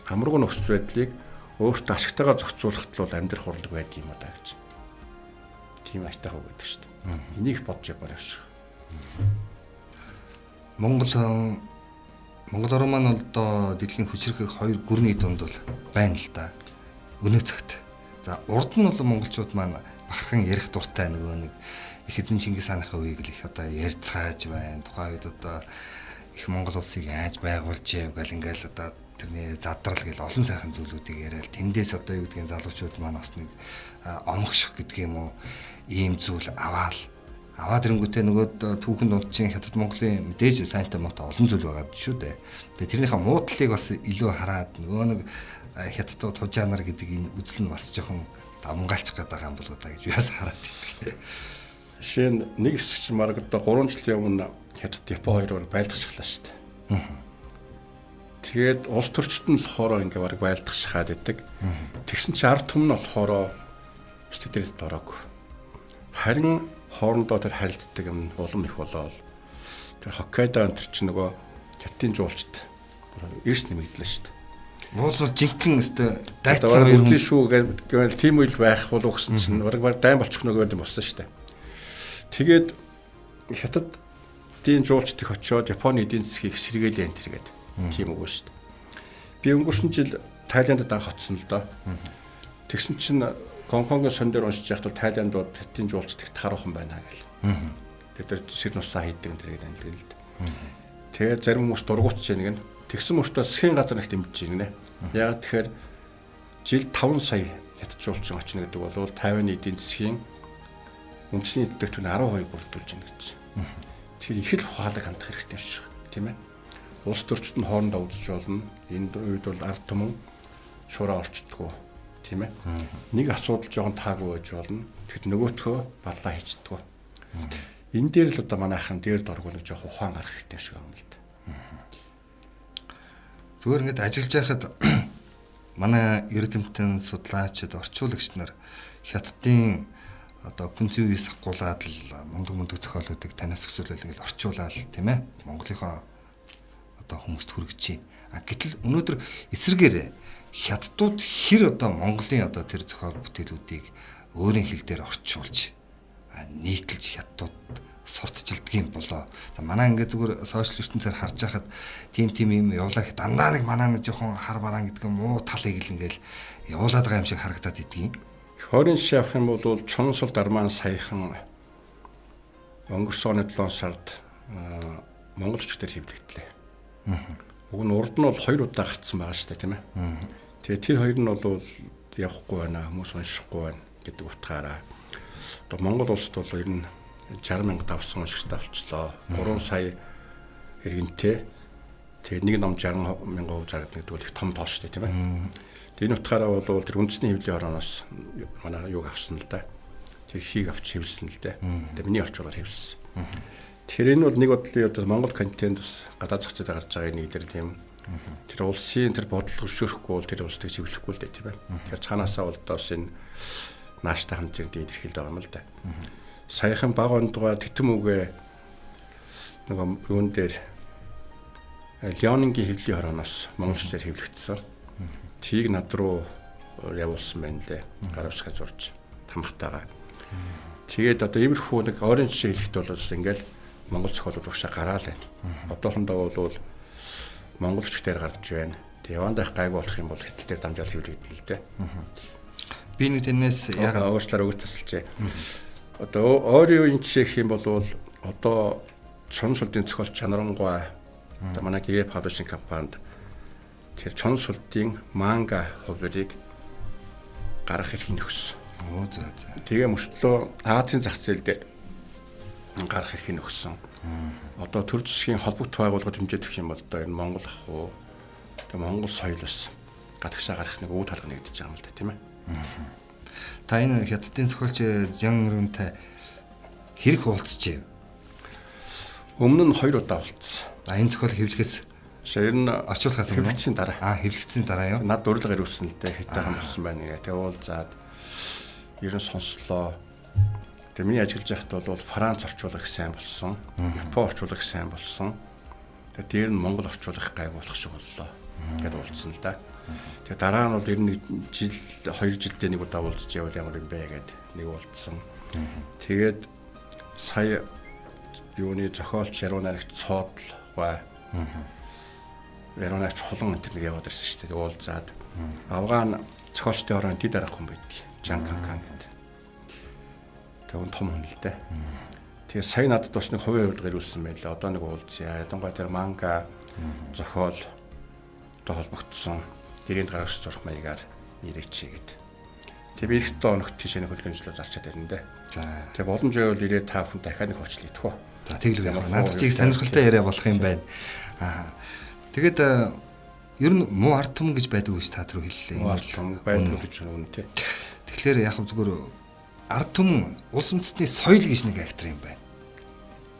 амаргүй нөхцөл байдлыг өөртөө ашигтайгаар зохицуулахад бол амьдрах хурлаг байдаг юм даа гэж. Тийм айтайхан үг гэдэг шүү дээ. Энийг бодож яваар шүү.
Монгол орн маань одоо дэлхийн хүчрхэг хоёр гүрний дунд бол байна л да. Өнөө цагт. За урд нь бол монголчууд маань бахархан ярих дуртай нөгөө нэг их эзэн Чингис хааны үеийг л их одоо ярьцгааж байна. Тухайн үед одоо их Монгол улсыг яаж байгуулж яв гэл ингээл одоо тэрний задрал гэл олон сайхан зүйлүүдийг яриад тэндээс одоо юу гэдгийг залуучууд маань бас нэг омгших гэдэг юм уу ийм зүйл аваад ирэнгүүтээ нөгөө түүхэн дундчин хятад Монголын мэдээж сайнтай муутай олон зүйл байгаа шүү дээ. Тэгээ тэрнийхээ муудлыг бас илүү хараад нөгөө нэг хятадууд хужаанар гэдэг энэ үзэл нь бас жоохон давмгаалчих гээд байгаа юм болоо та гэж яас хараад ирлээ.
Жишээ нь нэг хэсэг чинь мараг одоо 3 жилийн өмнө хятад Япон хоёроор байлдах шахлаа шүү дээ. Тэгээд улс төрчид нь болохоор ингээ бараг байлдах шахаад идэг. Тэгсэн чинь ард түмэн нь болохоор тэдэрт ороогүй. Харин хоорондоо тэр харилцдаг юм улам их болоод тэр Хоккайдо энэ чинь нөгөө хятадын жуулчд эрс нэмэгдлээ шүү дээ.
Уул бол жинхэнэ өстө
дайцсан хоёр хүн шүү гэвэл тийм үйл байх болов гэсэн чинь бараг дайн болчих нөгөө юм болсон шүү дээ. Тэгээд хятадын жуулчдыг очиод Японы эдийн засгийг сэргээлээ энэ тэргээд тийм үг шүү дээ. Би өнгөрсөн жил Тайландд анх очсон л доо. Тэгсэн чинь Гонконгийн сон дээр уншиж байхад Тайландууд хятадын жуулчд их таруухан байна гэл. Тэгээд сэр нусаа хийдэг энэ тэргээд анилдаг л дээ. Тэгээд зарим хүмүүс дургуутж яаг нэг нь тэгсэн мөртөө засгийн газар нэгт дэмжиж байна нэ. Ягаад тэгэхээр жил 5 сая хятад жуулчин очно гэдэг бол Тайваны эдийн засгийн үндэсний дэвтэрийн 12 бүрдүүлж байна гэж. Тэгэхээр их л ухаалаг хандах хэрэгтэй юм шиг тийм ээ. Улс төрчид нь хоорондоо үзэж болно. Энд үед бол ард түмэн шуураа орчдгоо тийм ээ. Нэг асуудал жоохон таагүй байж болно. Тэгэхэд нөгөөтгөө баллаа хийчихдэг. Энэ дээр л одоо манайхан дээр доргоо нэг жоохон ухаан гарах хэрэгтэй юм шиг байна л да.
Зүгээр ингээд ажиллаж байхад манай эрдэмтэн судлаачид орчуулагч нар хятадын одоо күнзийн үеэс ахгуулаад л мундаг зохиолуудыг танаас өсвөлөлийг л орчуулаад тийм ээ. Монголынхоо одоо хүмүүст хүргэж байна. Гэтэл өнөөдөр эсрэгээр хятадууд хэр одоо Монголын одоо тэр зохиол бүтээлүүдийг өөрийн хэл дээр орчуулж нийтэлж хятадууд сурталчилдаг юм болоо. Манай ингээд зүгээр сошиал ертөнцөөр харж байхад тийм юм явлаа гэх дандаа нэг манай нэг жоохон хар бараан гэдэг муу талыг л ингээл явуулаад байгаа юм шиг харагдаад идэгин.
Хорийн жишээ авах юм бол Чонсол Дарман саяхан өнгөрсөн 7 сард монголчуудаар хэвлэгдлээ. Уг нь урд нь бол 2 удаа гарцсан байгаа шүү дээ тийм ээ. Тэгээ тэр хоёр нь бол явахгүй байна, хүмүүс уншихгүй байна гэдэг утгаараа одоо Монгол улсд бол ер нь 60,000 давсан уншигчтай болчлоо. 3 сая иргэнтэй Тэгээд нэг ном 60,000 зарагддаг гэдэг их том тоо шүү дээ тийм ээ. Тэгээд энэ утгаараа бол тэр үндэсний хэвлэлийн хорооноос манай юг авсан л да. Тэр хийг авч хэвлсэн л дээ. Тэгээд миний орчуулгаар хэвлсэн. Тэгэхээр энэ бол нэг бодлын одоо Монгол контент бас гадаад зах зээлээр гарч байгаа нэг дээр тийм тэр улсын тэр бодлого зөвшөөрөхгүй бол тэр улсыг цэвэрлэхгүй л дээ тийм ээ. Тэгэхээр цаанаасаа бол доос энэ нааштай хандж ирдэг илэрхийлж байгаа юм л да. Саяхан баг ондугаар титэм үгээ нөгөө юун дээр Леонингийн хэвлэлийн хорооноос монголчуудаар хэвлэгдсэн. Тийг над руу явуулсан байна лээ. Гар усгаа зурж тамхтайгаа. Тэгээд одоо иймэрхүү нэг ойрын жишээ хэлэхэд бол ингээл монгол зохиолууд багшаа гараал байна. Одоохондоо бол монгол хүчээр гарч байна. Тэгээ явандах гайгүй болох юм бол хэтэл дээр дамжаал хэвлэгдэнэ л дээ.
Би нэг тэрнээс
ягаад уучлаарай өгч тасалжээ. Одоо ойрын үеийн жишээ гэх юм бол одоо чон сүлдийн зохиолч чанарангуй одоо манай гээ паблишинг компанид тэр чон сүлдийн манга хувирыг гаргах эрхийг өгсөн.
Оо за за.
Тэгээ мөртлөө Азийн зах зээл дээр гарах эрхийг өгсөн. Одоо төр засгийн холбогд байгууллагад хэмжээд өгөх юм бол одоо энэ Монгол ах уу тэгээ Монгол соёл бас гадагшаа гарах нэг үүд халга нэгдэж байгаа юм л да тийм ээ.
Та энэ хятадын зохиолч Зян Рүнтэй хэрэг уулзчихъя.
Өмнө нь 2 удаа уулзсан.
Энэ зохиол хэвлэхээс
ер нь
орчуулахаас
хэвлэгдсэн дараа.
Хэвлэгдсэн дараа юу?
Над дурлага ирүүлсэн л дээ хитайхан болсон байна гэх. Тэгээ уулзаад ер нь сонслоо. Тэгээ миний ажиллаж байхад бол Франц орчуулах сайн болсон. Япон орчуулах сайн болсон. Тэгээ дээр нь Монгол орчуулах гайг болох шиг боллоо. Гэт уулзсан л да. Тэгээ дараа нь бол 91 жил 2 жилдээ нэг удаа уулзж явал ямар юм бэ гэд нэг уулзсан. Тэгээд сая юуны зохиолч Ярунарагч цоодлгой. Ярунарагч хулан энэ нэг яваад ирсэн шүү дээ. Уулзаад Афган зохиолчтой орон дид арга хүн байдаг. Жан Канкан гэдэг. Тэгвэл том хүн л дээ. Тэгээ сая надад бас нэг хувийн хувьд ирүүлсэн байлаа. Одоо нэг уулзъя. Ялангуяа тэр манга зохиол одоо холбогдсон дэргэнд гаргаж зурх маягаар ирээч гэдэг. Тэгээ ирэхдээ оногт тийшээ нэг хөлгөмжлөө зарчаад ирнэ дээ.
За.
Тэгээ боломж байвал ирээд та хүн дахиад нэг хочлоо идэх үү.
За тэглэв яах вэ? Надад чиг сонирхолтой яриа болох юм байна. Тэгээд ер нь муу ард түмэн гэж байдаг гэж та түрүү хэллээ.
Муу ард түмэн байдаг гэж үнэтэй.
Тэгэхээр яг зүгээр ард түмэн улс үндэстний соёл гэж нэг актер юм байна.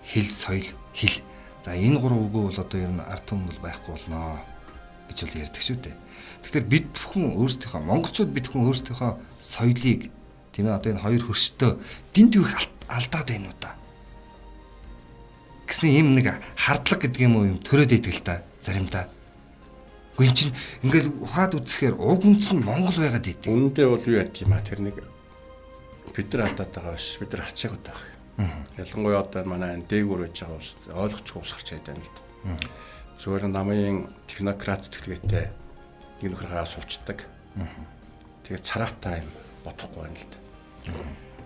Хэл, соёл, хэл. За энэ гурав үгүй бол одоо ер нь ард түмэн бол байхгүй болноо гэж бол ярьдаг шүү дээ. Тэгэхээр бид бүхэн өөрсдийнхөө монголчууд бид бүхэн өөрсдийнхөө соёлыг тийм ээ одоо энэ хоёр хөрштөө дэнт их алдаад байна уу та? Гэсний юм нэг хардлага гэдэг юм уу юм төрөөд идэг л та заримдаа. Гүн чинь ингээл ухаад үзэхээр уг үндэс нь Монгол байгаад идэг.
Үүндээ бол юу яд юм а тэр нэг бид нар алдаад байгаа биш бид нар ачаагүй байх. Ялангуяа одоо манай энэ дээгүүр байж байгаа ус ойлгохгүй ус гарч ирээд байна л да. Зүгээр намын технократ төлөвтэй нэг нөхрөө суучдаг. Тэгээд цараатай юм бодохгүй байна л да.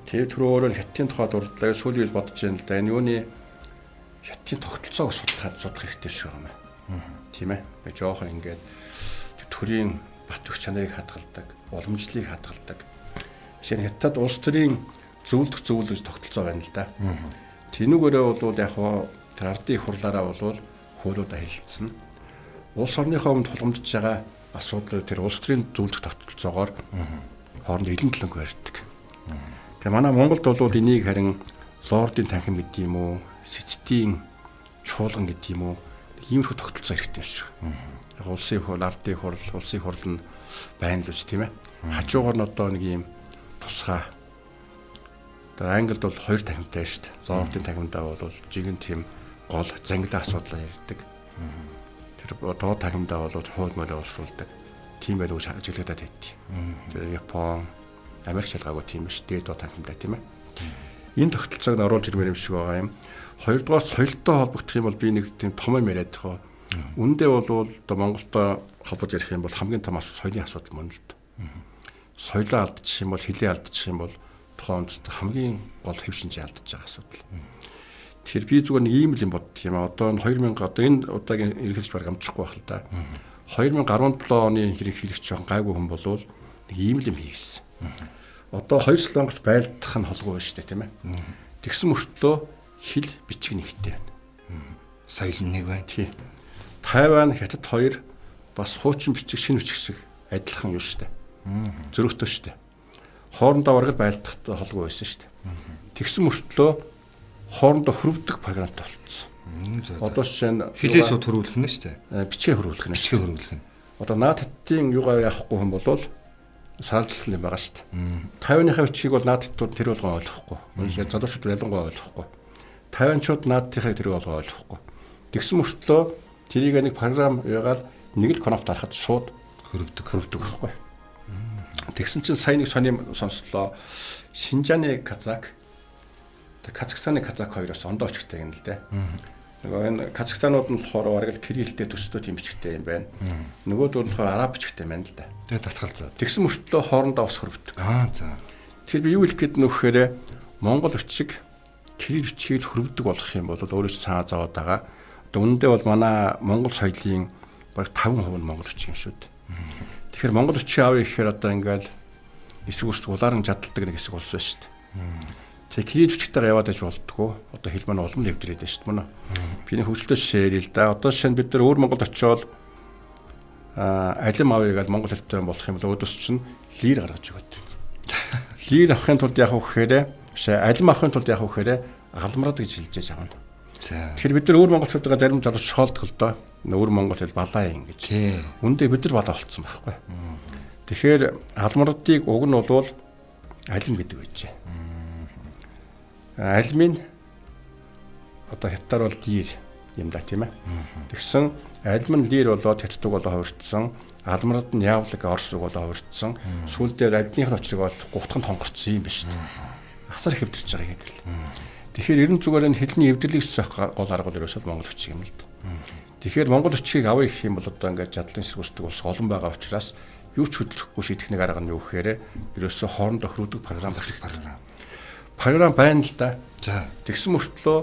Тэгээд түрүү өөрөө хятадын тухайд урдлаа сүүлийн үйл бодож байна л да. Энэ юуны хятадын тогтолцоог судлах хэрэгтэй шүү юм аа. Тийм ээ. Би жоохон ингээд төрийн бат өх чанарыг хадгалдаг, уламжлалыг хадгалдаг. Жишээ нь хятад улс төрийн зөвлөх гэж тогтолцоо байна л да. Тэнүүгээрээ бол яг хоо тэр ардын их хурлаараа бол хуулиудаа хэлэлцсэн. Улс орныхоо өмнө тулгамдж байгаа асуудлыг тэр улс төрийн зөвлөх тогтолцоогоор хооронд илэн төлөнгө барьдаг. Тэгээ манай Монголд бол энийг харин лордын танхим гэдэг юм уу, сэцтийн чуулган гэдэг юм уу, иймэрхүү тогтолцоо хэрэгтэй юм шиг. Яг улсын хурл, ардын хурл, улсын хурл нь байна л үс тийм ээ. Хажуугаар нь одоо нэг ийм тусгай. Одоо Англид бол 2 танхимтай шүү дээ. Лордын танхимдаа бол жигэн тийм гол зангилаа асуудлаа ярьдаг. Тэр доод танхимдаа бол хууль мөрөө боловсруулдаг. Тийм байр үс ажиглагдаад байдгийг. Тэр Япон, Америк шалгаагүй тийм биш. Дээд доод танхимдаа тийм ээ. Энэ тогтолцоог нь оруулж ирмээр юм шиг байгаа юм. Хоёрдугаар соёлтой холбогдох юм бол би нэг тийм том юм яриад байгаа. Үндэ бол одоо Монголтой холбож ярих юм бол хамгийн том соёлын асуудал мөн л дээ. Соёлоо алдчих юм бол хэлээ алдчих юм бол тухайн үндэст хамгийн гол хэв шинжээ алдчих байгаа асуудал. Тэгэхээр би зүгээр нэг ийм л юм боддог юм аа. Одоо 2000 одоо энэ удаагийн ерөнхийлөгч баг амжихгүй байх л да. 2017 оны ерөнхийлөгч жоохон гайгүй хүн болвол нэг ийм л юм хийсэн. Одоо 2 Солонгос байлдах нь холгүй байна шүү дээ тийм ээ. Тэгсэн мөртлөө хэл бичиг нэгтэй байна.
Соёл нэг байна.
Тий. Тайван, Хятад хоёр бас хуучин бичиг шинэ бичиг шиг адилхан юу штэ. Зөрөгтэй штэ. Хоорондоо урагд байлдахад холгүй байсан штэ. Тэгсэн мөртлөө хоорондоо хөрвдөг програмтай болцсон. Одоо жишээ нь
хилээ шууд хөрвүүлэх нь шүү дээ.
Бичгээ хөрвүүлэх нь.
Бичгээ хөрвүүлэх нь.
Одоо наад хаттын юугаа яахгүй хүн болвол саралжилсан юм байгаа шүү дээ. Тайваныхаа бичгийг бол наад хаттууд тэр болгоо ойлгохгүй. Үнэхээр залуучууд ялангуяа ойлгохгүй. Тайванчууд наадтайхаа тэр болгоо ойлгохгүй. Тэгсэн мөртлөө тэрийг нэг програм яагаад нэг л коннект дарахад шууд хөрвдөг байхгүй. Тэгсэн чинь сайн нэг сонирм сонслоо. Шинжааны казак, Казахстаны казак хоёроос ондоо очигтэй юм л дээ. Нөгөө энэ Казахстанууд нь болохоор бараг л кириллтэй төстэй тийм бичгтэй юм байна. Нөгөөд нь болохоор араб бичгтэй байна л да.
Тэгээ татгалзаа.
Тэгсэн мөртлөө хоорондоо бас хөрвдөг.
За.
Тэгэхээр би юу хэлэх гээд нөхөөрэ Монгол бичиг кирилл бичгийг хөрвдөг болох юм бол өөрөө ч цаа зовоод байгаа. Одоо үнэндээ бол манай Монгол соёлын бараг 5% нь монгол бичиг юм шүү дээ. Тэгэхээр монгол бичиг авъя гэхээр одоо ингээл эсрэг үст улаан жадалдаг нэг хэсэг болсон шүү дээ. Тэгээ кирилл бичгтэйгээ яваад иж болдгоо. Одоо хэл маань улам л эвдрээд байна шүү дээ мөн үү. Би нэг хөгжлөлтөд шеэрил л да. Одоо шинэ бид нар өөр Монголд очиод алим авъя гэж монгол хэлтэй болох юм бол өөдөөс чинь лир гаргаж өгöd. Лир авахын тулд яг үхэхээр алим авахын тулд яг үхэхээр галмраад гэж хэлжээж авна. Тэгэхээр бид нар өөр монголчуудаа зарим залууч хоолдог л доо. Өөр монгол хэл балаа юм гэж. Үндэ бид нар балаа болцсон байхгүй. Тэгэхээр галмруудыг уг нь бол алим гэдэг үгтэй. Алимын одоо хятадаар бол лир юм да тийм ээ. Тэгсэн алим нь лир болоод хятадг болоо хувирцсан. Алмрад нь явлаг орсог болоо хувирцсан. Сүүл дээр альдных нь очрог бол гутхан тонгорцсон юм ба шүү дээ. Асар их хэвдэрч байгаа юм л. Тэгэхээр ерөн зүгээр энэ хэлний эвдэрлийг зөвөх гол арга бол ерөөсөө монгол бичиг юм л да. Тэгэхээр монгол бичгийг авъя гэх юм бол одоо ингээд задлан сэргүүцдэг улс олон байгаа учраас юу ч хөдөлгөхгүй шийдэх нэг арга нь юу гэхээр ерөөсөө хоорондоо хөрвдөг програм болчих програм. Програм байна л да. За тэгсэн мөртлөө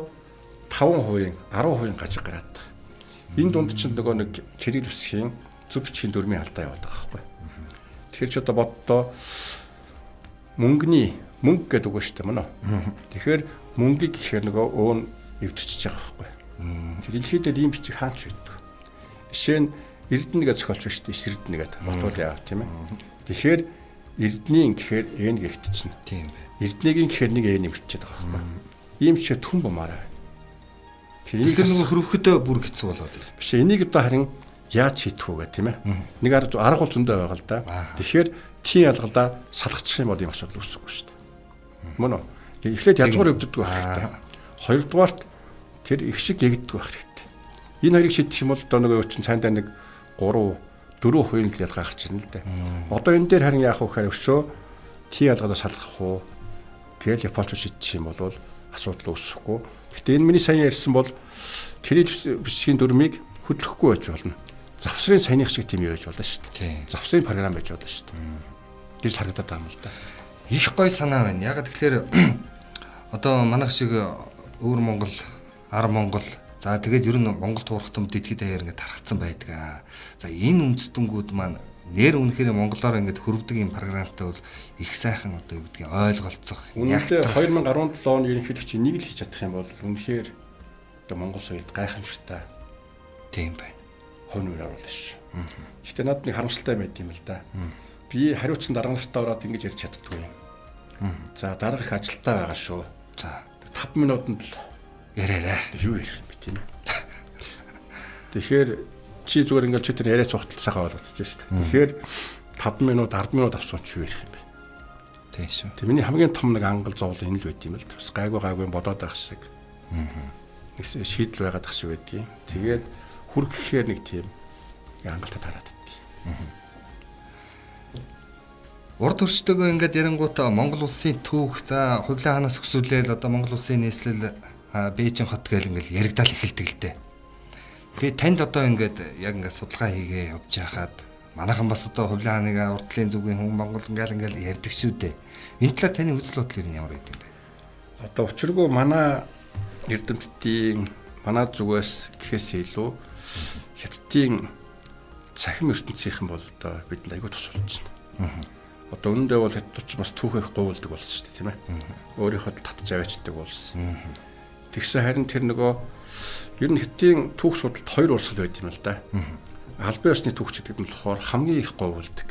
5%, 10% гажиг гараад байгаа. Энэ дунд чинь нөгөө нэг кирилл үсгийн зөв бичгийн дүрмийн алдаа яваад байгаа байхгүй. Тэгэхээр ч одоо боддоо мөнгө гэдэг үг шүү дээ мөн үү. Тэгэхээр мөнгийг гэхээр нөгөө өөн эвдчихэж байгаа байхгүй. Тэр дэлхийд ийм бичиг хаач байдаг. Жишээ нь Эрдэнэгээ зохиолч шүү дээ Эрдэнэгээд ботвол яа тийм ээ. Тэгэхээр Эрдэнийн гэхээр Н гэгтчихнэ. Тийм бай. Эрдэнэгийн гэхээр нэг Н нэмэгдчихэд байгаа байхгүй. Ийм ч түн бомаараа байна. Тэр
нөгөө хөрвөхөд бүр хэцүү болоод байна.
Биш энийг одоо харин яаж хийх вэ гэх тийм ээ. Нэг арга бол зөндөө байгаа л да. Тэгэхээр тийм ялгалаа салгачих юм бол ийм асуудал үүсэхгүй шүү дээ. Мөн үү? Эхлээд язгуур өвддөг байх хэрэгтэй. Хоёрдугаарт тэр их шиг ягддаг байх хэрэгтэй. Энэ хоёрыг шийдэх юм бол одоо нөгөө чинь цаандаа нэг 3-4% л ялгаа гарч ирнэ л дээ. Одоо энэ дээр харин яах вэ гэхээр өшөө тийм ялгаадаа салгах уу? Тэгэл японочд шийдчих юм бол асуудал үүсэхгүй. Гэтэ энэ миний сая ярьсан бол кирилл бичгийн дүрмийг хөдлөхгүй байж болно. Завсрын саяных шиг тийм юу байж болно шүү дээ. Завсрын програм байж болно шүү дээ. гэж харагдаад байгаа юм л да.
Их гой санаа байна. Яг тэгэхээр одоо манайх шиг өөр Монгол, ар Монгол, за тэгээд ер нь Монгол туурхтам дэлхийд даяар ингээд тархацсан байдаг. За энэ үндэстэнгүүд маань нэр үнэхээр монголоор ингээд хөрвдөг юм програмтай бол их сайхан одоо юу гэдгийг ойлголцох.
Үнэхээр 2017 оны ерөнхийлөгч нэг л хийж чадах юм бол үнэхээр одоо Монгол соёлд гайхамшигтай
тийм байна.
Хоньор оруулна ш. Гэхдээ надад нэг харамсалтай байд юм л да. Би хариуцсан дарга нартаа ороод ингэж ярьж чаддгүй юм. За дарга их ажилтаа байгаа шүү. За 5 минутанд л
яриарай.
Юу ярих юм бэ тийм ээ. Тэгэхээр чи зүгээр ингээл чи тэр яриац хугацаа сайхан ойлгоцсон шүү дээ. Тэгэхээр 5 минут 10 минут авсан чи юу ярих юм бэ?
Тийм шүү.
Тэг миний хамгийн том нэг ангал зовлон энэ л байт юм л. Бас гайгүй бодоод байх шиг. Нэг шийдэл байгаад ах шиг байдгийг. Тэгээд хүргэхээр нэг тийм ангалтад хараад байдгийг.
Урд төрчтэйгөө ингээд ярангуудаа Монгол улсын түүх за хувлаа ханаас өксүүлээл одоо Монгол улсын нийслэл Бээжин хот гэл ингээд яригдал эхэлдэг л дээ. Тэгээд танд одоо ингээд яг ингээд судалгаа хийгээ явж байхад манайхан бас одоо хувлаа ханыг урдлын зүгийн хүн Монгол ингээд ярьдаг шүү дээ. Энэ талаар таны үзэл бодол нь ямар байд юм бэ?
Одоо учиргүй манай эрдэмтдийн манай зүгээс гэхээс илүү хятадын цахим ертөнцийнхэн бол одоо бидэнд аягүй тус болж байна. Одоо үүндээ бол хятадч бас түүхэх говьлдог болсон шүү дээ тийм ээ. Өөрийнхөө татж аваачдаг болсон. Тэгсэн харин тэр нөгөө ер нь Хятадын түүх судалт хоёр урсгал байт юм л да. Албан ёсны түүхч гэдэг нь болохоор хамгийн их говьлдог.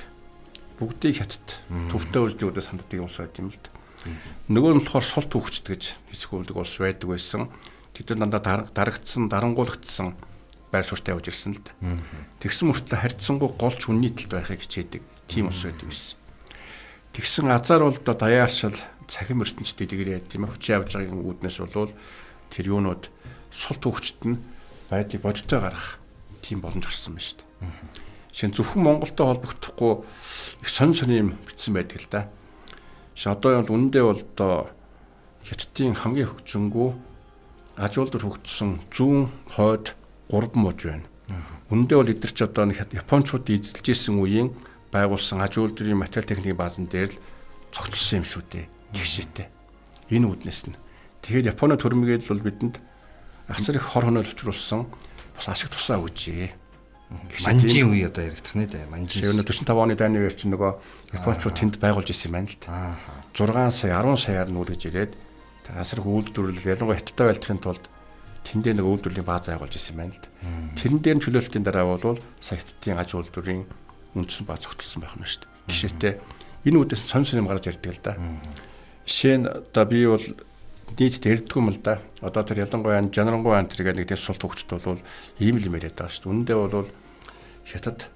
Бүгдийг Хятад төвтэй үлжүүдээс ханддаг юм шиг юм л да. Нөгөө нь болохоор сул түүхчд гэж хэсгүүлдэг улс байдаг байсан. Тэд дандаа дарагдсан, дарангуулгдсан байр суурьтай явж ирсэн л да. Тэгсэн мөртлөө харьцангуй голч үнний талд байхыг хичээдэг тийм улс байдаг байсан. Тэгсэн азар бол одоо даяаршил цахим ертөнцийн дэлгэр яа тийм ээ хүчээ авж байгаагийн үүднээс бол тэр юунууд сул түүхчд нь байдгийг бодиттой гарах тийм боломж гарсан байна шүү дээ. Шинэ зөвхөн Монголтой холбогдохгүй их сонь юм бичсэн байдаг л да. Шинэ одоо бол үнэндээ бол одоо Хятадын хамгийн хөгжингүү аж үйлдвэр хөгжсөн зүүн хойд 3 мууж байна. Үнэндээ бол эдгэр ч одоо нэг Япончууд эзэлж исэн үеийн байгуулсан аж үйлдвэрийн материал техникийн баазан дээр л цогцолсон юм шүү дээ. Гихшээтэй. Энэ үүднээс нь. Тэгэхээр Японы төрмгээд бол бидэнд асар их хор хонол учруулсан бас ашиг тусаа өгчээ.
Манжийн үе одоо яригдах нэ дээ. Манжийн
45 оны дайны үеэр чинь нөгөө Япончууд тэнд байгуулж исэн юм байна л да. 6 сая 10 саяар нүүлгэж ирээд асар их үйлдвэрлэл ялангуяа Хятадтай байлдахын тулд тэндээ нэг үйлдвэрлэлийн бааз байгуулж исэн юм байна л да. Тэрэн дээр нь чөлөөлтийн дараа бол сая Хятадын аж үйлдвэрийн үндсэн бааз зогтолсон байх нь шүү дээ. Жишээтэй энэ үдээс сонь сонь юм гарч ирдэг л да. Жишээ нь одоо би бол нийтэд ярьдгүй юм л да. Одоо тэр ялангуяа жанрангуй ан тэргээ нэг тийм сул төгчд бол ийм л юм яриад байгаа шүү дээ. Үүндээ бол Хятад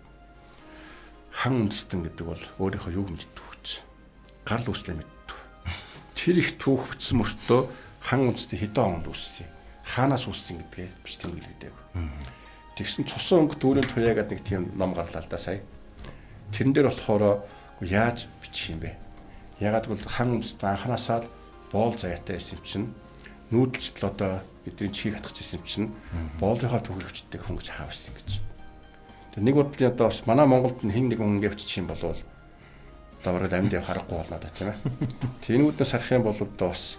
хан үндэстэн гэдэг бол өөрийнхөө юг мэддэг гэж. Гарал үүслээ мэддэг. Тэр их түүх бичсэн мөртлөө хан үндэстэн хэдэн онд үүссэн. Хаанаас үүссэн гэдгээ биш тэмдэглэдэг. Тэгсэн цусан өнгө дүүрэн туяагаад нэг тийм ном гарлаа л да сая. Тэрэн дээр болохоор яаж бичих юм бэ? Ягаад гэвэл хан үндэстэн анханасаа л боол заяатай байсан чинь нүүдэлчтэл одоо бидний чихийг хатгах гэсэн чинь боолынхаа төгрөгчтэй хүн гэж хаавсан гэж. Нэг бодлын одоо бас манай Монголд хэн нэг хүн ингээд бичих юм бол давраад амьд явах аргагүй болно да тийм ээ. Тэнүүднээс харах юм бол одоо бас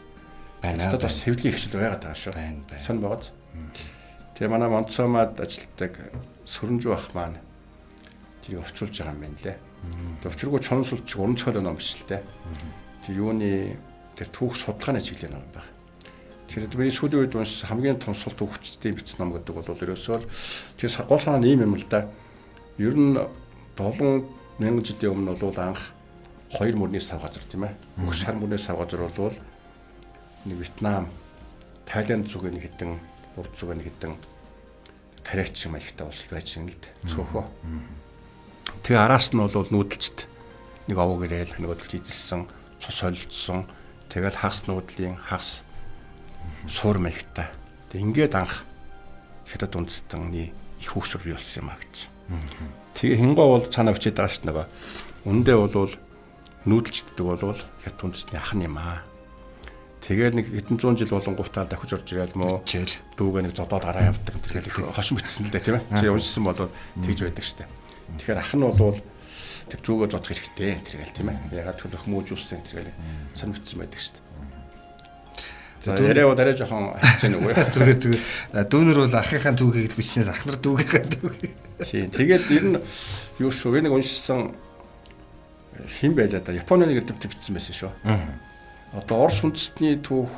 надад бас хэвлэлийн ихшил байгаад байгаа шүү. Сонь байгааз. Тэгээ манай Монцомад ажилладаг Сүрэнжүү ах маань тэрийг орчуулж байгаа юм байна лээ. Тэгээ өчргөө чон сулч уран зохиолын ном биш л дээ. Тэр юуны тэр түүх судалгааны чиглэлийн ном байна. Тэгэхээр миний сүүлийн үед уншсан хамгийн том сул түүхчдийн бичсэн ном гэдэг бол ерөөсөө тэр гол санаа нь ийм юм л да. Ер нь 7000 жилийн өмнө бол анх хоёр мөрний сав газар тийм ээ. Бүх шар мөрний сав газар бол нэг Вьетнам, Тайланд зүг нэг хэдэн, урд зүг нэг хэдэн тариач юм ихтэй улс байж юм л дээ. Цөөхөө. Тэгээ араас нь бол нүүдэлчд нэг овог ирээл нөгөөдөлж эзэлсэн, цус солилцсон. Тэгэл хагас нуудлын хагас суур маягтай. Тэг ингээд анх Хятад үндэстний их хөгсөр бий болсон юм а гэж. Тэгээ хингоо бол цаанаа бичээд байгаа ш нөгөө. Үндэ бол нүүдэлчддэг бол Хятад үндэстний ах нь юм аа. Тэгэл нэг хэдэн зуун жил болонгуудаа дахиж орж ирээл мó дүүгээ нэг зодоод гараа явдаг. Тэгэхээр хошин битсэн л дээ тийм ээ. Чи уншсан бол тэгж байдаг штэ. Тэгэхээр ах нь бол тэр зүгөө зодох хэрэгтэй тэргээл тийм ээ. Ягаад төлөх мүүжүүлсэн тэргээл сонирхсан байдаг штэ. Яриа удараа жоохон ачиж нүгөө.
Зүгээр. Дүүнэр бол ахынхаа түүхийг бичснээс ах нар дүүгийнхаа түүхийг.
Тийм. Тэгээд ер нь юу шүү нэг уншсан хэн байлаа да. Японы нэг өдөрт бичсэн байсан шүү. Одоо Орос үндэстний түүх,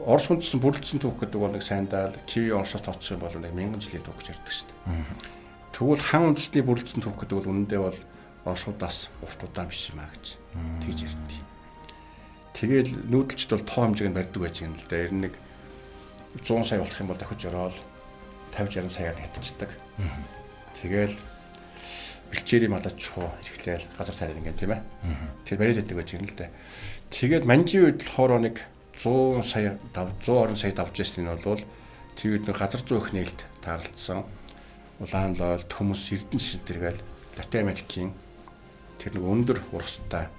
Орос үндэстэн бүрэлдсэн түүх гэдэг бол нэг Сайндаал, Киви Оросоос тооцсон бол нэг 1000 жилийн түүх гэж ярьдаг шүү дээ. Тэгвэл хан үндэстний бүрэлдсэн түүх гэдэг бол үнэндээ бол Оросуудаас урт удаан биш юм а гэж тэгж ярьдаг. Тэгэл нүүдэлчд бол тоо хэмжээнд барьдаг байж юм л да. Ер нь нэг 100 сая болох юм бол дахиж ороод 50-60 саяар хятчихдаг. Тэгэл бэлчээрийн малач хоо ирэхлээл газар тариад ингээд тийм ээ. Тэр бариад байдаг байж юм л да. Тэгээд манжийн үед болохоор нэг 100 сая 120 сая давж ирсэн нь бол тэр үед нэг газар зүй их нээлт таарлцсан. Улаан лоол, төмөс, эрдэнэ шин тэргээл Латин Америкийн тэр нэг өндөр ургастай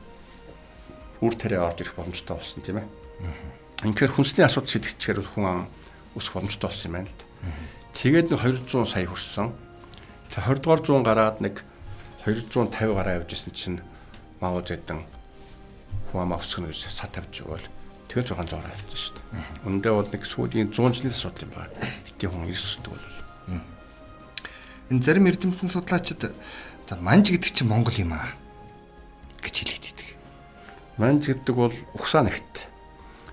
үр тариа орж ирэх боломжтой болсон тийм ээ. Инхээр хүнсний асуудал шийдэгдэхээр хүн өсөх боломжтой болсон юм байна л да. Тэгээд нэг 200 сая хүрсэн. Тэгээ 20 дугаар зуун гараад нэг 250 гараа явж исэн чинь Мао Зэдэн хүн амаа өсгөнө гэж сат тавьж өгөөл тэгэл 600 гараа авчихсан шүү дээ. Үндэ бол нэг сүүлийн 100 жилийн асуудал юм байна. Хитийн хүн ирс өсдөг бол.
Энэ зарим эрдэмтэн судлаачид за манж гэдэг чинь Монгол юм аа гэж хэлээд байдаг.
Манж гэдэг бол ухсаа нэгт.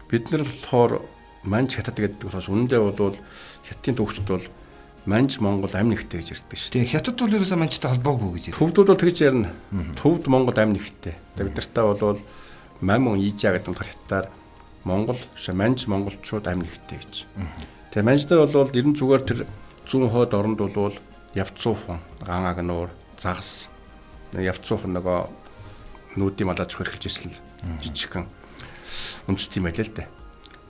Бид нар болохоор манж хятад гэдэг болохоос үнэндээ бол хятадын төвчд бол манж Монгол амь нэгтэй гэж ярьдаг шүү дээ.
Тэгээ хятад бол ерөөсөө манжтай холбоогүй гэж ярьдаг.
Төвдүүд бол тэгж ярина. Төвд Монгол амь нэгтэй. Бид нартай бол мамун ижаа гэдэг утгаар хятадаар Монгол манж монголчууд амь нэгтэй гэж. Тэгээ манж нар бол ерэн зүгээр тэр зүүн хойд оронд бол явцуухан, гангааг нуур, загас, явцуухан нөгөө нүүдийн малаж хөрхилж ирсэн л жижигхэн үндэс тийм байлаа л дээ.